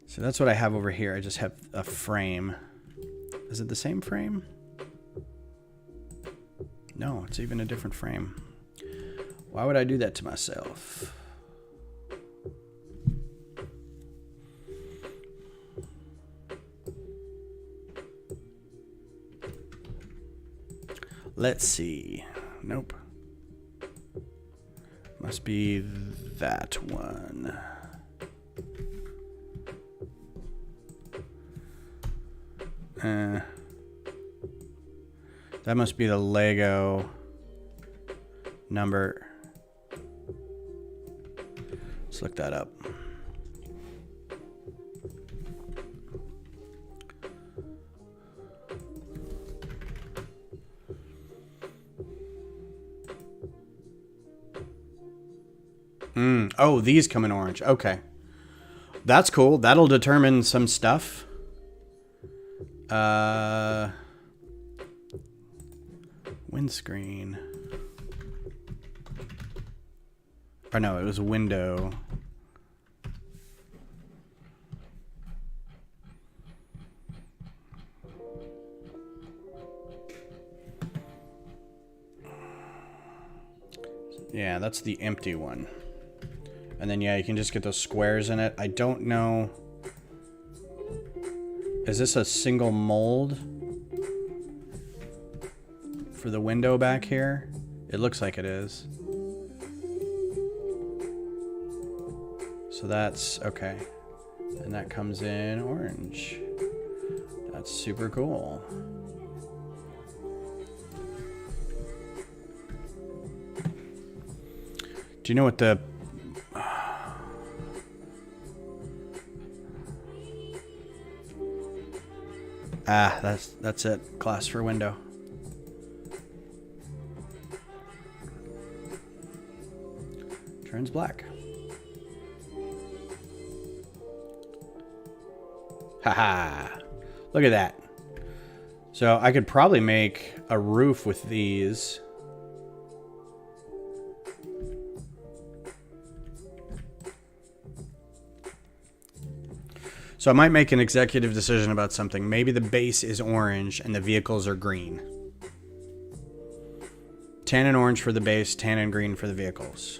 So that's what I have over here. I just have a frame. Is it the same frame? No, it's even a different frame. Why would I do that to myself? Let's see. Nope. Must be that one. That must be the Lego number. Let's look that up. Oh, these come in orange. Okay. That's cool. That'll determine some stuff. Windscreen. Or no, it was window. Yeah, that's the empty one. And then, yeah, you can just get those squares in it. I don't know. Is this a single mold for the window back here? It looks like it is. So that's okay. And that comes in orange. That's super cool. Do you know what the... that's it. Glass for window. Turns black. Haha. Look at that. So I could probably make a roof with these. So I might make an executive decision about something. Maybe the base is orange and the vehicles are green. Tan and orange for the base, tan and green for the vehicles.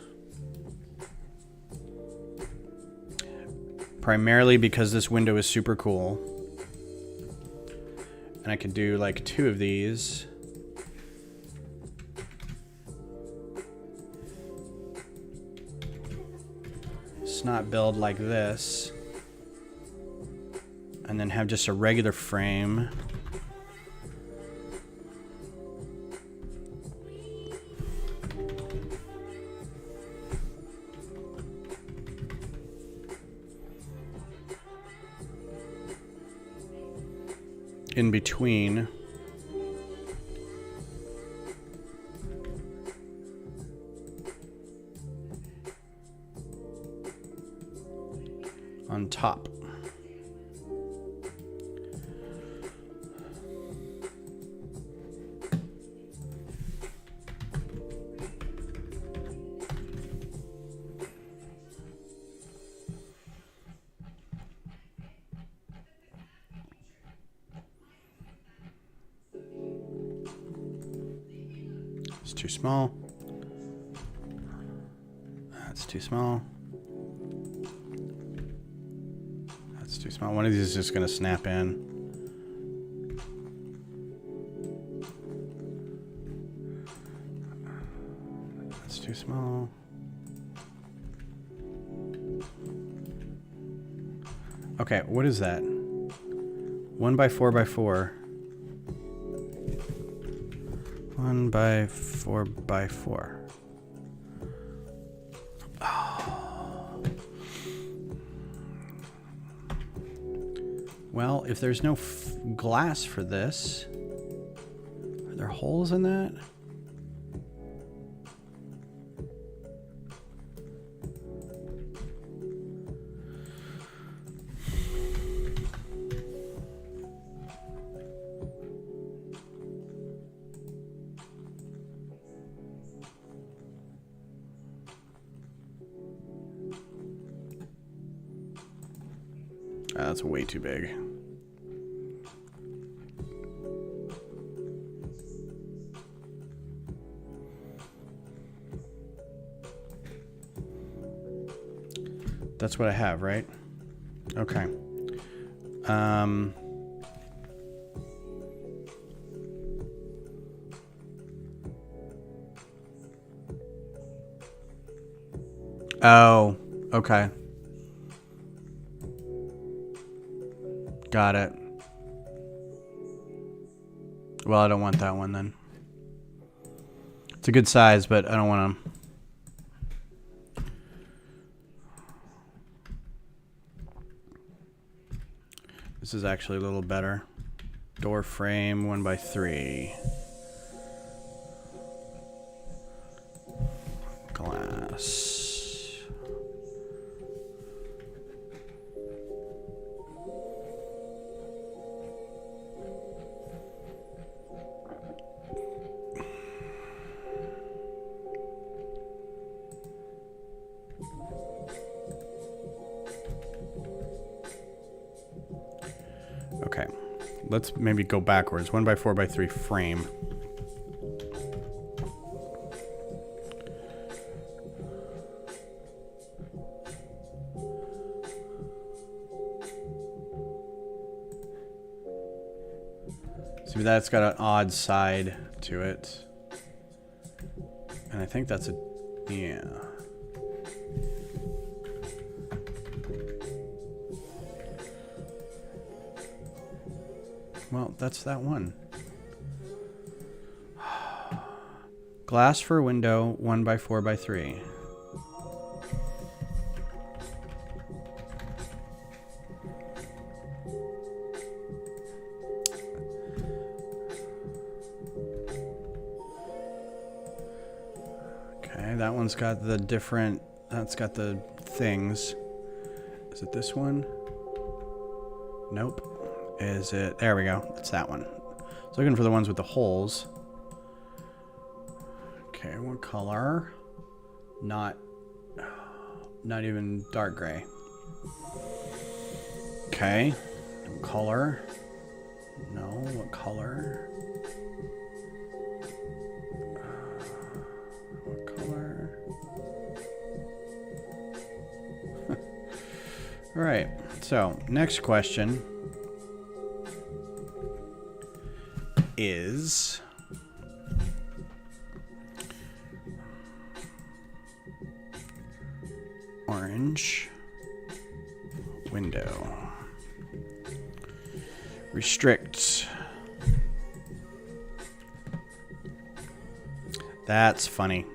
Primarily because this window is super cool. And I could do like 2 of these. Snot build like this. And then have just a regular frame. In between. On top. It's too small. That's too small. That's too small. One of these is just going to snap in. That's too small. Okay, what is that? 1 by 4 by 4. 1 by 4 by 4. Oh. Well, if there's no glass for this, are there holes in that? That's way too big. That's what I have, right? Okay. Oh, okay. Got it. Well, I don't want that one then. It's a good size, but I don't want to. This is actually a little better. Door frame 1 by 3. Glass. Okay, let's maybe go backwards. 1 by 4 by 3 frame. See, that's got an odd side to it. And I think that's a, yeah. Well, that's that one. Glass for window 1 by 4 by 3. that one's got the different, that's got the things. Is it this one? Nope. Is it, there we go. It's that one. So looking for the ones with the holes. Okay, what color? Not even dark gray. Okay. What color? No, what color? What color? All right. So, next question is orange window. Restrict. That's funny.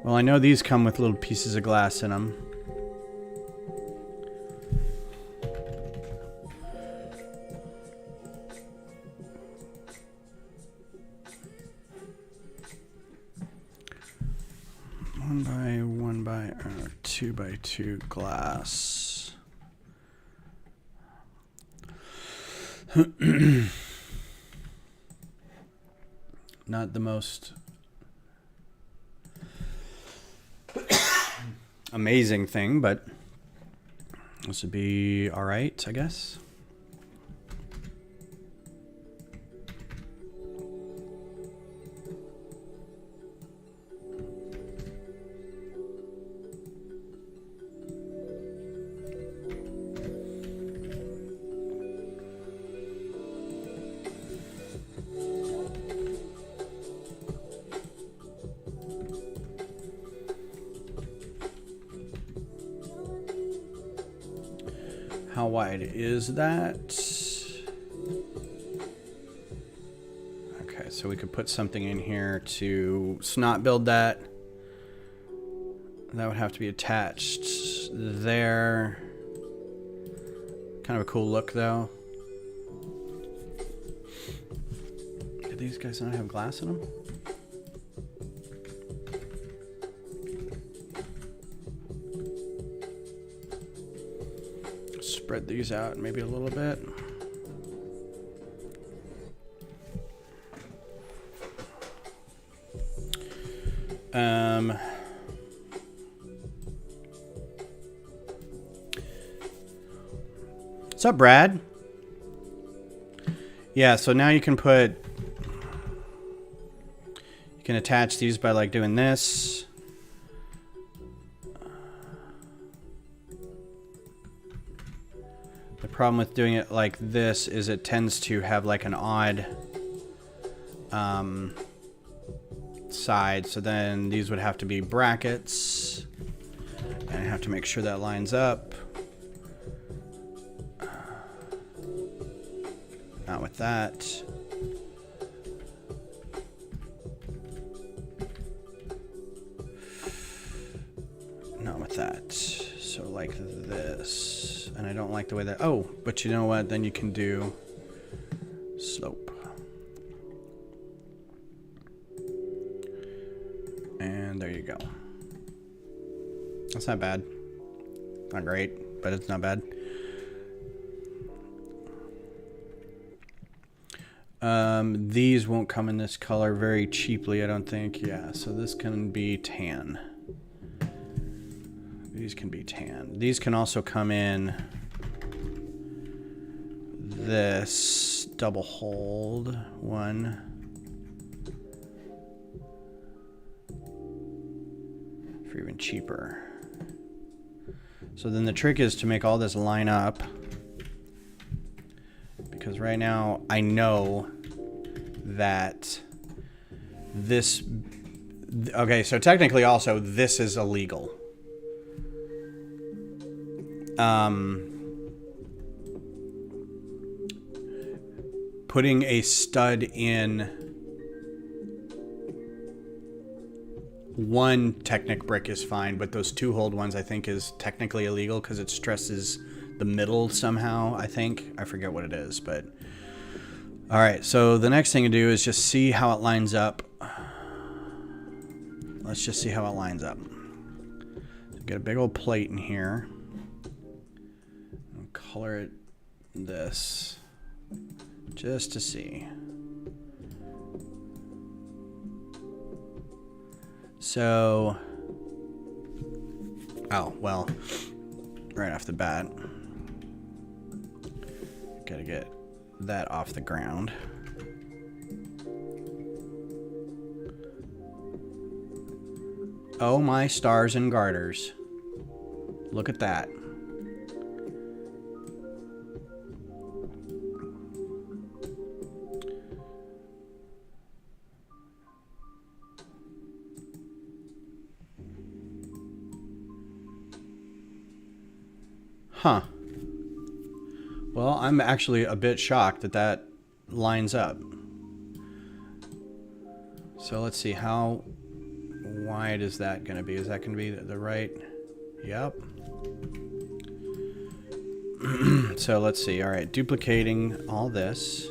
Well, I know these come with little pieces of glass in them. Two by two glass. Not the most amazing thing, but this would be all right, I guess. How wide is that? Okay, so we could put something in here to snot build that. That would have to be attached there. Kind of a cool look though. Do these guys not have glass in them? Spread these out maybe a little bit. What's up, Brad? Yeah, so now you can attach these by like doing this. The problem with doing it like this is it tends to have like an odd side. So then these would have to be brackets. And I have to make sure that lines up. Not with that. Not with that. So like this. And I don't like the way that... Oh, but you know what? Then you can do slope. And there you go. That's not bad. Not great, but it's not bad. These won't come in this color very cheaply, I don't think. Yeah, so this can be tan. These can be tan. These can also come in this double hold one. For even cheaper. So then the trick is to make all this line up. Because right now I know that this... Okay, so technically also this is illegal. Putting a stud in one Technic brick is fine, but those two hold ones I think is technically illegal because it stresses the middle somehow, I think. I forget what it is, but... All right, so the next thing to do is just see how it lines up. Let's just see how it lines up. So get a big old plate in here. And color it this. Just to see. So... Oh, well, right off the bat, gotta get that off the ground. Oh my stars and garters. Look at that. Huh. Well, I'm actually a bit shocked that that lines up. So let's see, how wide is that going to be? Is that going to be the right? Yep. So let's see. All right, duplicating all this.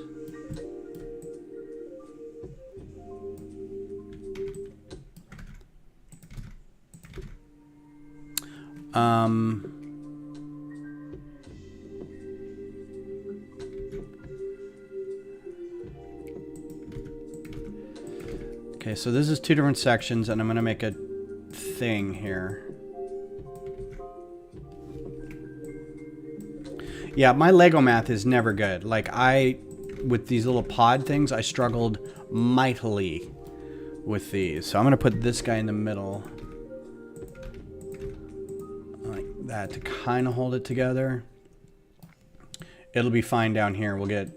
Okay, so this is two different sections, and I'm going to make a thing here. Yeah, my Lego math is never good. Like, with these little pod things, I struggled mightily with these. So I'm going to put this guy in the middle. Like that to kind of hold it together. It'll be fine down here. We'll get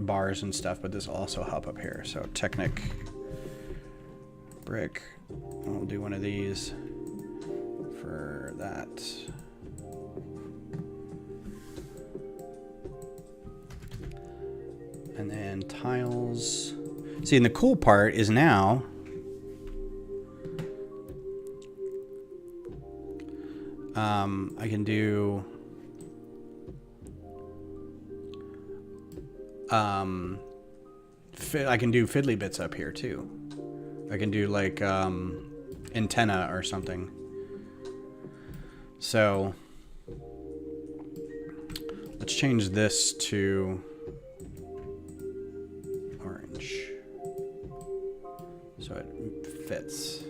bars and stuff, but this will also help up here. So Technic brick. We'll do one of these for that. And then tiles. See, and the cool part is now I can do I can do fiddly bits up here too. I can do like antenna or something. So let's change this to orange so it fits.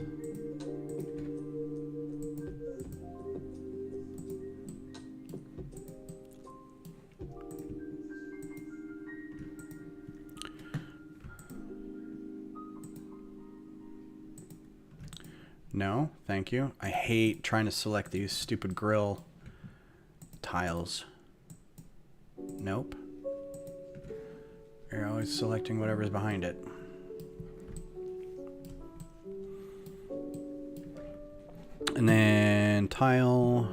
No, thank you. I hate trying to select these stupid grill tiles. Nope. You're always selecting whatever's behind it. And then tile.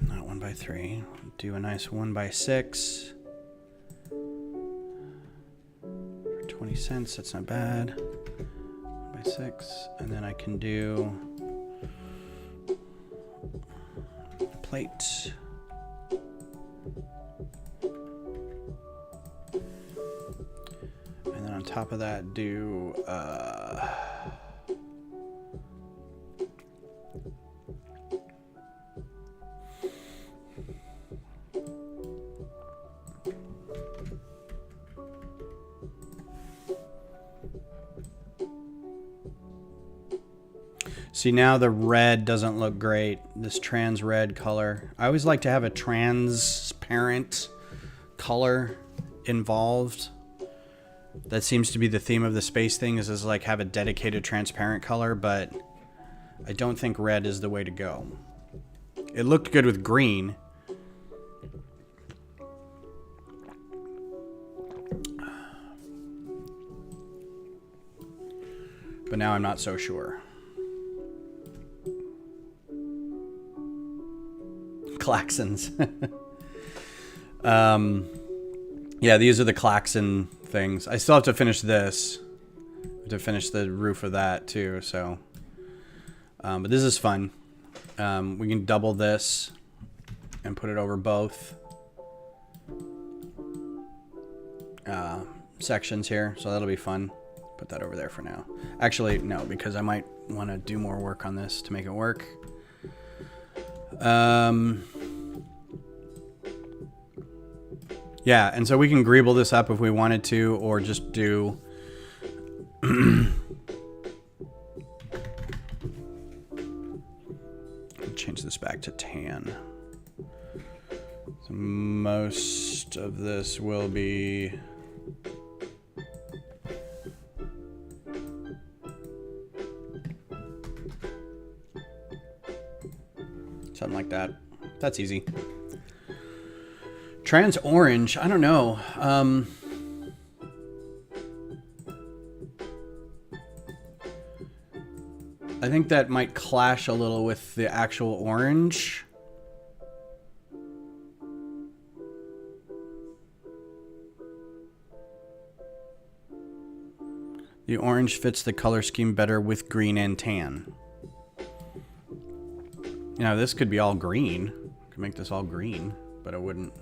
Not 1x3. Do a nice 1x6. 20 cents, that's not bad. 1x6, and then I can do plate. And then on top of that, do see, now the red doesn't look great. This trans red color. I always like to have a transparent color involved. That seems to be the theme of the space thing, is like have a dedicated transparent color, but I don't think red is the way to go. It looked good with green. But now I'm not so sure. Klaxons. Yeah, these are the klaxon things. I still have to finish this, to finish the roof of that too. So, but this is fun. We can double this and put it over both sections here. So that'll be fun. Put that over there for now. Actually, no, because I might want to do more work on this to make it work. Yeah, and so we can greeble this up if we wanted to, or just do change this back to tan. So most of this will be something like that. That's easy. Trans orange, I don't know. I think that might clash a little with the actual orange. The orange fits the color scheme better with green and tan. You know, this could be all green. Could make this all green, but it wouldn't.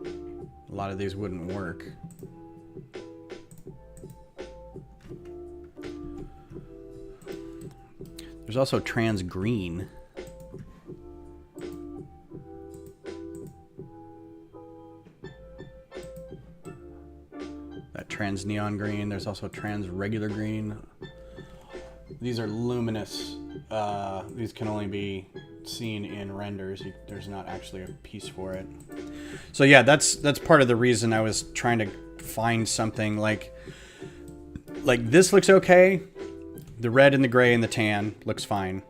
A lot of these wouldn't work. There's also trans green. That trans neon green. There's also trans regular green. These are luminous. These can only be seen in renders. There's not actually a piece for it. So yeah, that's part of the reason I was trying to find something like this looks okay. The red and the gray and the tan looks fine.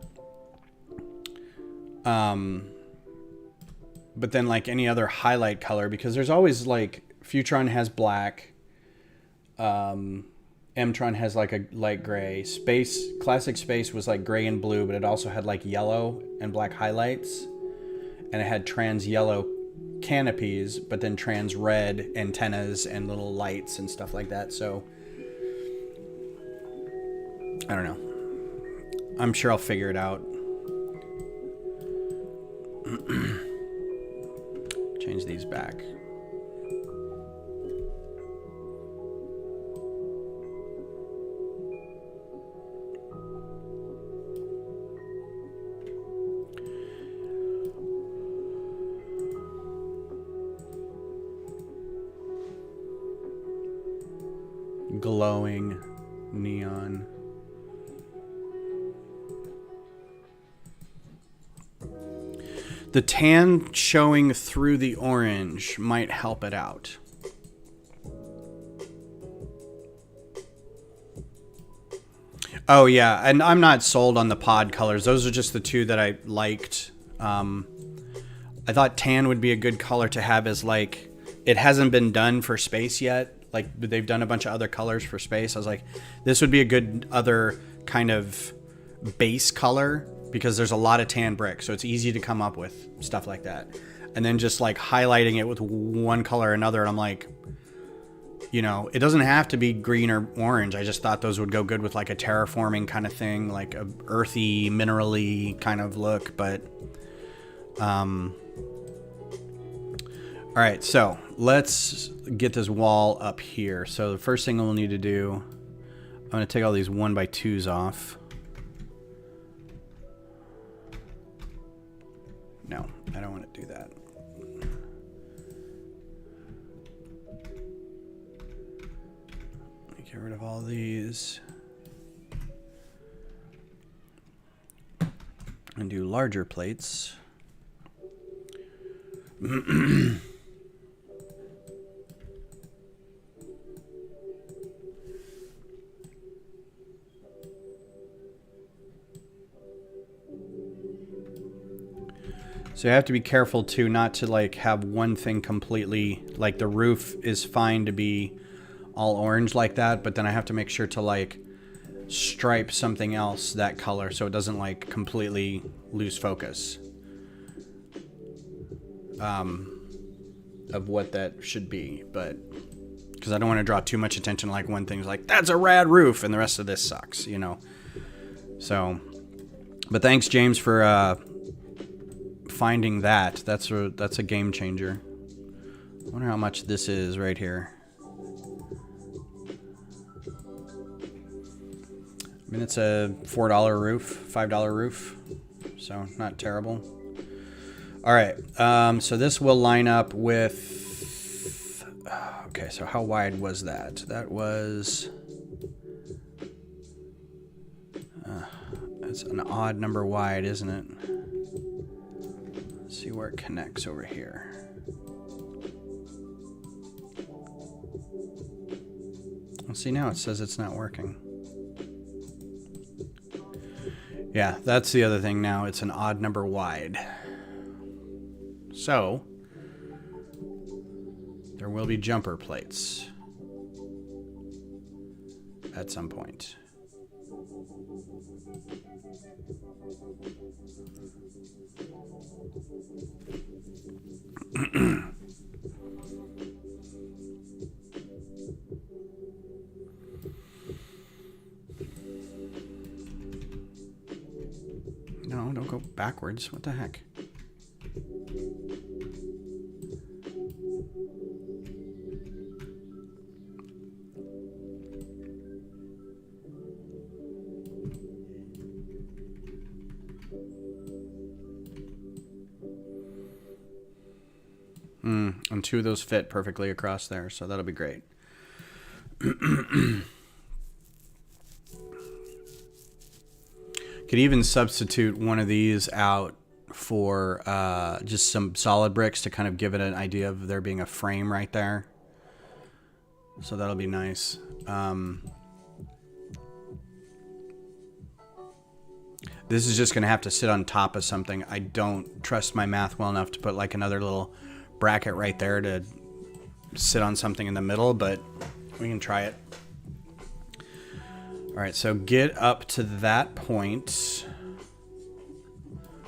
But then like any other highlight color, because there's always like Futron has black. Mtron has like a light gray. Classic Space was like gray and blue, but it also had like yellow and black highlights. And it had trans yellow canopies, but then trans red antennas and little lights and stuff like that. So I don't know. I'm sure I'll figure it out. Change these back. Glowing neon. The tan showing through the orange might help it out. Oh yeah, and I'm not sold on the pod colors. Those are just the two that I liked. I thought tan would be a good color to have as like, it hasn't been done for space yet. Like they've done a bunch of other colors for space. I was like, this would be a good other kind of base color because there's a lot of tan brick. So it's easy to come up with stuff like that. And then just like highlighting it with one color or another. And I'm like, you know, it doesn't have to be green or orange. I just thought those would go good with like a terraforming kind of thing, like a earthy, minerally kind of look. But, all right, so let's get this wall up here. So the first thing we'll need to do, I'm going to take all these 1x2s off. No, I don't want to do that. Get rid of all these. And do larger plates. So you have to be careful too, not to like have one thing completely, like the roof is fine to be all orange like that, but then I have to make sure to like stripe something else that color so it doesn't like completely lose focus of what that should be. But Because I don't want to draw too much attention, like one thing's like, that's a rad roof, and the rest of this sucks, you know. So, but thanks, James, for finding that. That's a game changer. I wonder how much this is right here. I mean, it's a $4 roof, $5 roof, so not terrible. All right, so this will line up with, okay, so how wide was that? That was, it's an odd number wide, isn't it? Let's see where it connects over here. Well, see, now it says it's not working. Yeah, that's the other thing now. It's an odd number wide. So, there will be jumper plates at some point. No, don't go backwards. What the heck? And two of those fit perfectly across there, so that'll be great. Could even substitute one of these out for just some solid bricks to kind of give it an idea of there being a frame right there. So that'll be nice. This is just going to have to sit on top of something. I don't trust my math well enough to put like another little bracket right there to sit on something in the middle, but we can try it. All right, so get up to that point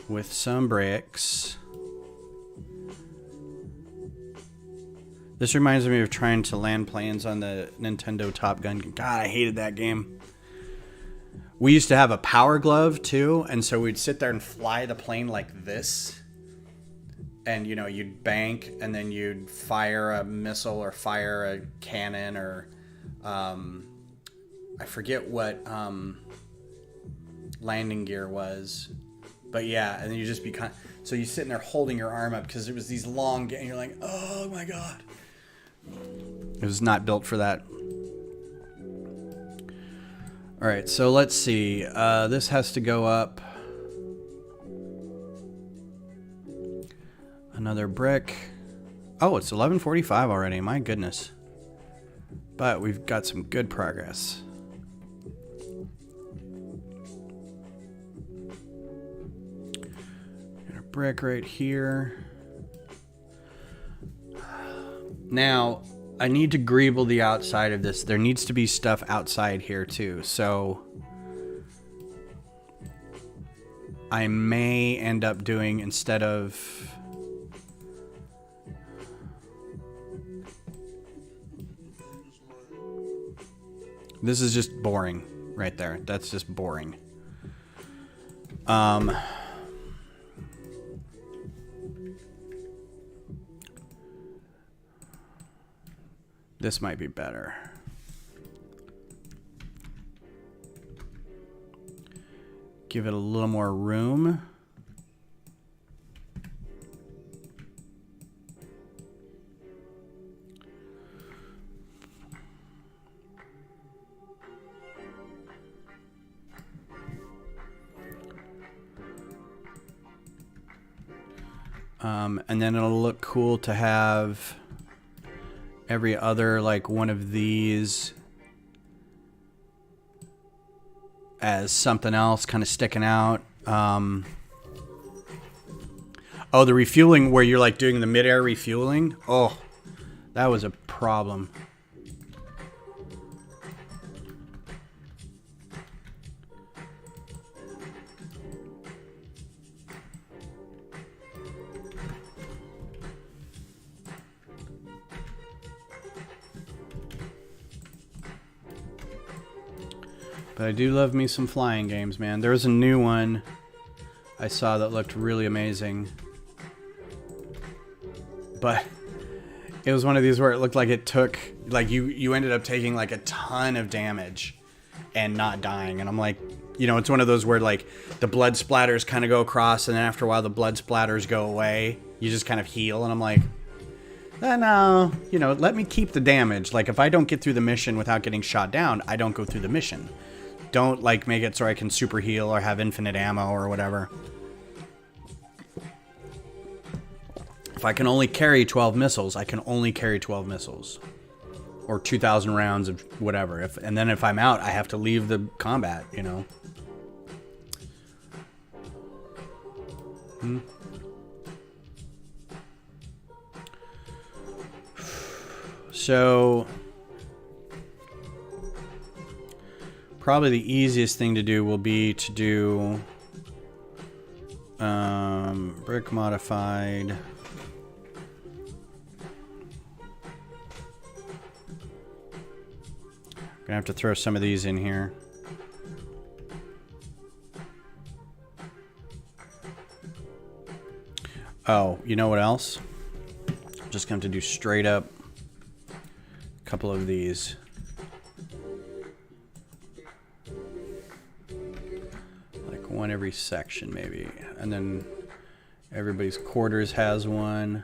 with some bricks. This reminds me of trying to land planes on the Nintendo Top Gun. God, I hated that game. We used to have a power glove too, and so we'd sit there and fly the plane like this. And, you know, you'd bank, and then you'd fire a missile or fire a cannon or, I forget what landing gear was. But, yeah, and then you just be kind of, so you're sitting there holding your arm up because it was these long, and you're like, oh, my God. It was not built for that. All right, so let's see. This has to go up. Another brick. Oh, it's 11:45 already. My goodness. But we've got some good progress. Got a brick right here. Now, I need to greeble the outside of this. There needs to be stuff outside here too. So I may end up doing, instead of this is just boring right there. That's just boring. This might be better. Give it a little more room. And then it'll look cool to have every other, like, one of these as something else kind of sticking out. Oh, the refueling where you're like doing the mid-air refueling. Oh, that was a problem. But I do love me some flying games, man. There was a new one I saw that looked really amazing. But it was one of these where it looked like it took, like you ended up taking like a ton of damage and not dying. And I'm like, you know, it's one of those where like the blood splatters kind of go across, and then after a while the blood splatters go away. You just kind of heal, and I'm like, no, you know, let me keep the damage. Like if I don't get through the mission without getting shot down, I don't go through the mission. Don't like make it so I can super heal or have infinite ammo or whatever. If I can only carry 12 missiles, I can only carry 12 missiles. Or 2,000 rounds of whatever. And then if I'm out, I have to leave the combat, you know. So probably the easiest thing to do will be to do brick modified. Gonna have to throw some of these in here. Oh, you know what else? Just gonna have to do straight up a couple of these. Like one every section maybe. And then everybody's quarters has one.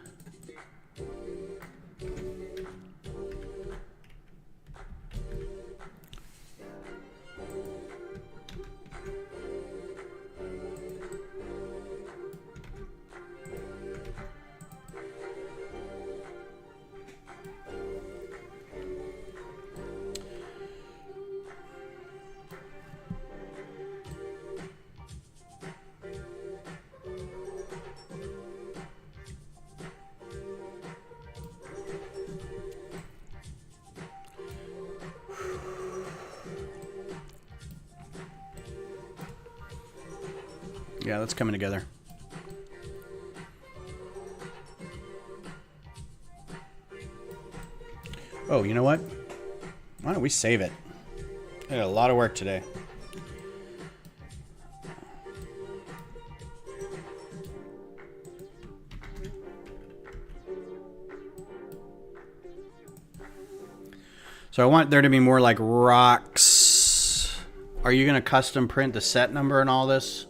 Yeah, that's coming together. Oh, you know what? Why don't we save it? I had a lot of work today. So I want there to be more like rocks. Are you going to custom print the set number and all this?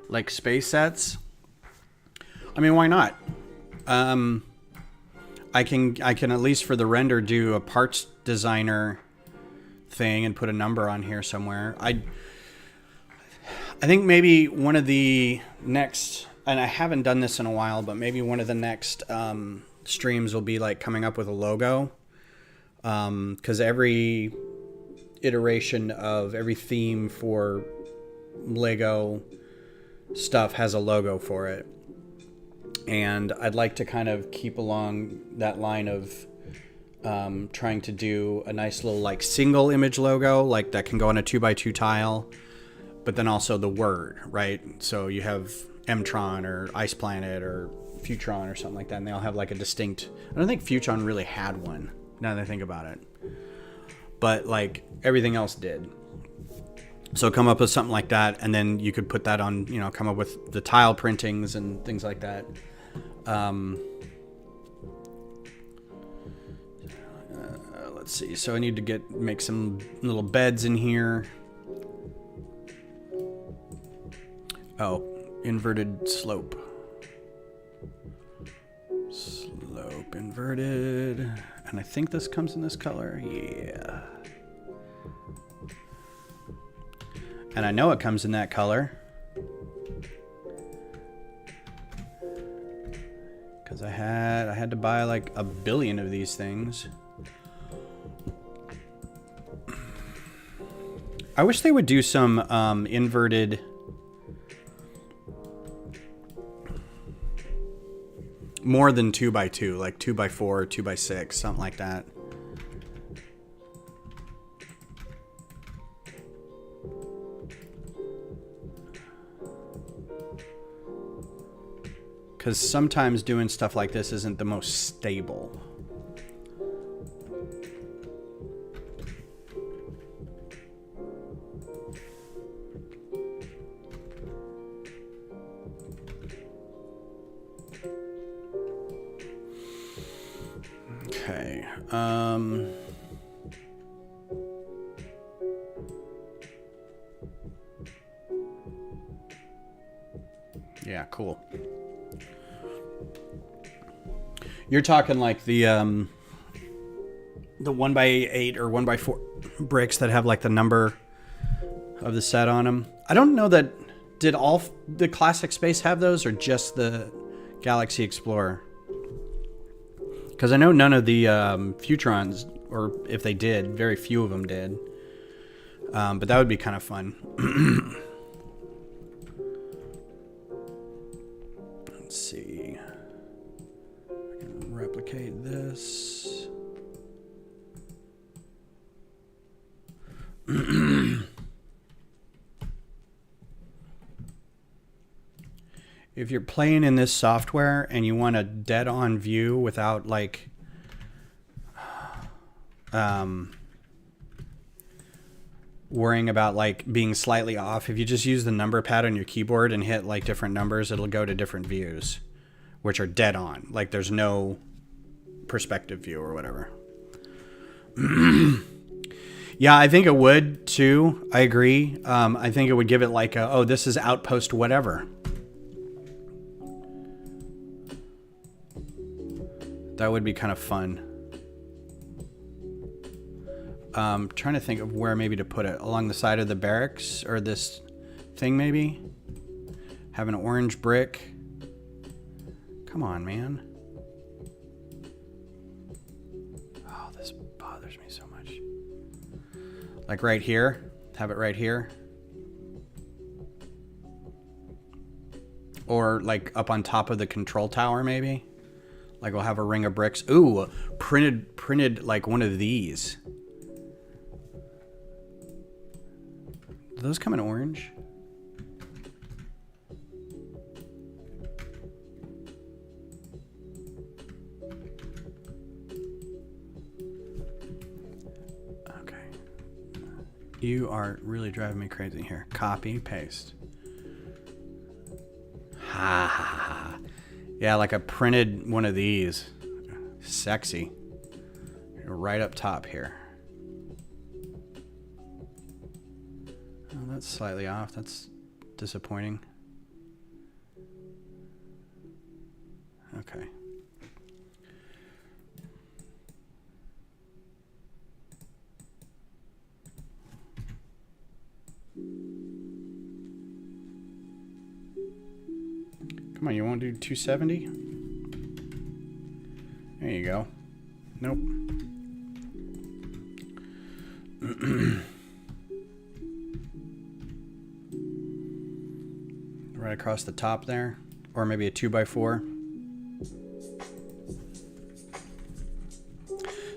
Like space sets? I mean, why not? I can at least for the render do a parts designer thing and put a number on here somewhere. I think maybe one of the next, and I haven't done this in a while, but maybe one of the next streams will be like coming up with a logo. Because every iteration of every theme for Lego stuff has a logo for it, and I'd like to kind of keep along that line of trying to do a nice little like single image logo, like that can go on a 2x2 tile, but then also the word, right? So you have Mtron or Ice Planet or Futron or something like that, and they all have like a distinct. I don't think Futron really had one now that I think about it, but like everything else did. So come up with something like that, and then you could put that on, you know, come up with the tile printings and things like that. Let's see. So I need to make some little beds in here. Oh, inverted slope. Slope inverted. And I think this comes in this color. Yeah. And I know it comes in that color because I had to buy like a billion of these things. I wish they would do some inverted more than 2x2, like 2x4 or 2x6, something like that. Because sometimes doing stuff like this isn't the most stable. Okay. Yeah, cool. You're talking like the 1x8 or 1x4 bricks that have like the number of the set on them. I don't know that, did all the Classic Space have those or just the Galaxy Explorer? Because I know none of the Futrons, or if they did, very few of them did. But that would be kind of fun. Let's see. I can replicate this. If you're playing in this software and you want a dead-on view without like worrying about like being slightly off, if you just use the number pad on your keyboard and hit like different numbers, it'll go to different views, which are dead on. Like there's no perspective view or whatever. Yeah, I think it would too. I agree. I think it would give it like a, oh, this is Outpost whatever. That would be kind of fun. Trying to think of where maybe to put it. Along the side of the barracks or this thing maybe. Have an orange brick. Come on, man. Oh, this bothers me so much. Like right here. Have it right here. Or like up on top of the control tower maybe. Like we'll have a ring of bricks. Ooh, printed like one of these. Do those come in orange? Okay. You are really driving me crazy here. Copy, paste. Ha ha ha. Yeah, like a printed one of these. Sexy. Right up top here. Oh, that's slightly off. That's disappointing. Okay. Come on, you won't do 270? There you go. Nope. Right across the top there. Or maybe a 2x4.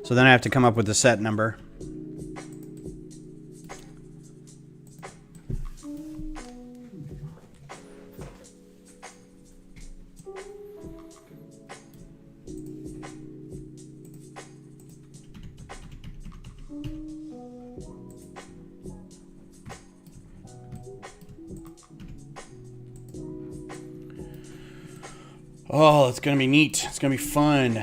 So then I have to come up with the set number. Oh, it's going to be neat. It's going to be fun.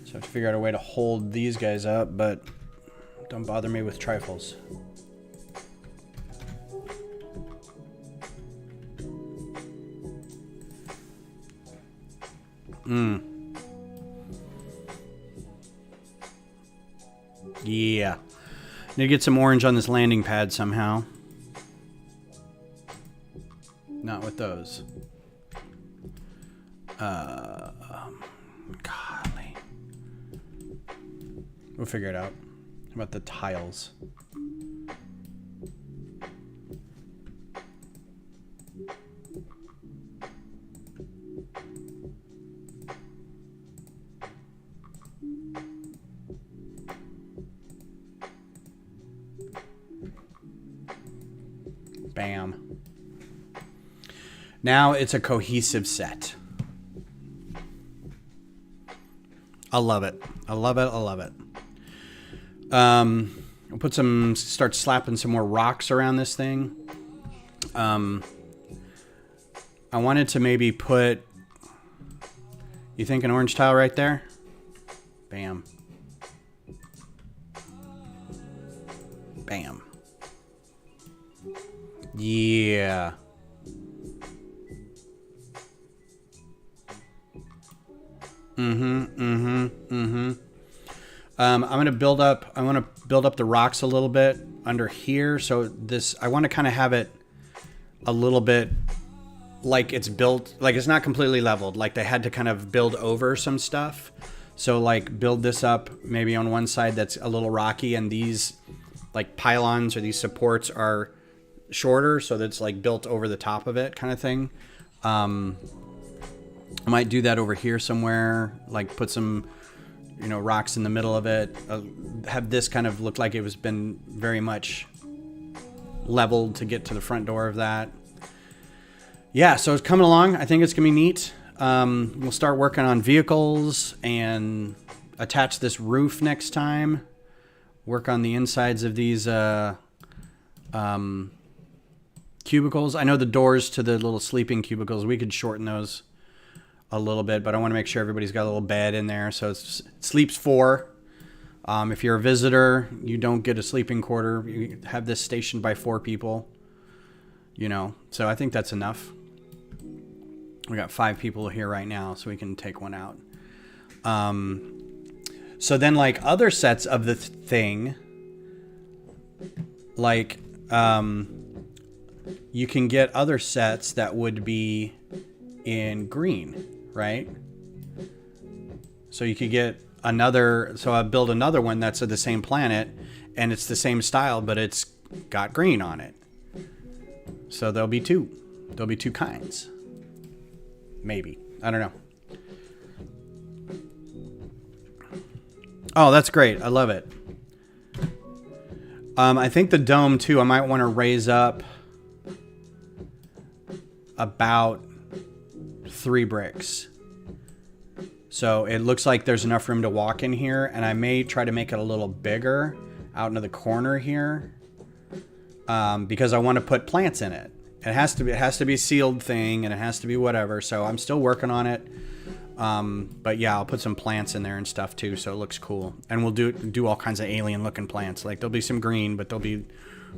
So I have to figure out a way to hold these guys up, but don't bother me with trifles. Yeah. Need to get some orange on this landing pad somehow. Not with those. Golly. We'll figure it out. How about the tiles? Bam. Now it's a cohesive set. I love it. I love it. I love it. I'll put some, start slapping some more rocks around this thing. I wanted to maybe put, you think an orange tile right there? Bam. Bam. Yeah. I'm gonna build up. I want to build up the rocks a little bit under here. So this, I want to kind of have it a little bit like it's built, like it's not completely leveled. Like they had to kind of build over some stuff. So like build this up maybe on one side that's a little rocky, and these like pylons or these supports are shorter, so that's like built over the top of it, kind of thing. I might do that over here somewhere, like put some, you know, rocks in the middle of it. Have this kind of look like it was been very much leveled to get to the front door of that. Yeah, so it's coming along. I think it's gonna be neat. We'll start working on vehicles and attach this roof next time. Work on the insides of these cubicles. I know the doors to the little sleeping cubicles, we could shorten those a little bit, but I want to make sure everybody's got a little bed in there. So it sleeps 4. If you're a visitor, you don't get a sleeping quarter. You have this stationed by 4 people, you know, so I think that's enough. We got 5 people here right now, so we can take one out. So then like other sets of the thing, like, you can get other sets that would be in green, right? So you could get another, so I build another one that's of the same planet and it's the same style, but it's got green on it. So there'll be 2 kinds. Maybe. I don't know. Oh, that's great. I love it. I think the dome too, I might want to raise up about 3 bricks. So it looks like there's enough room to walk in here, and I may try to make it a little bigger out into the corner here, because I want to put plants in it. It has to be a sealed thing, and it has to be whatever. So I'm still working on it. But yeah, I'll put some plants in there and stuff too, so it looks cool. And we'll do all kinds of alien looking plants. Like there'll be some green, but there'll be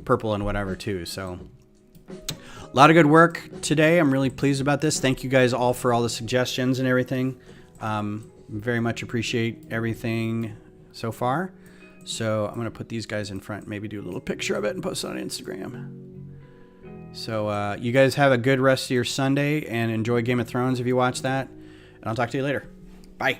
purple and whatever too. So a lot of good work today. I'm really pleased about this. Thank you guys all for all the suggestions and everything. Very much appreciate everything so far. So I'm going to put these guys in front, maybe do a little picture of it and post it on Instagram. So you guys have a good rest of your Sunday and enjoy Game of Thrones if you watch that. And I'll talk to you later. Bye.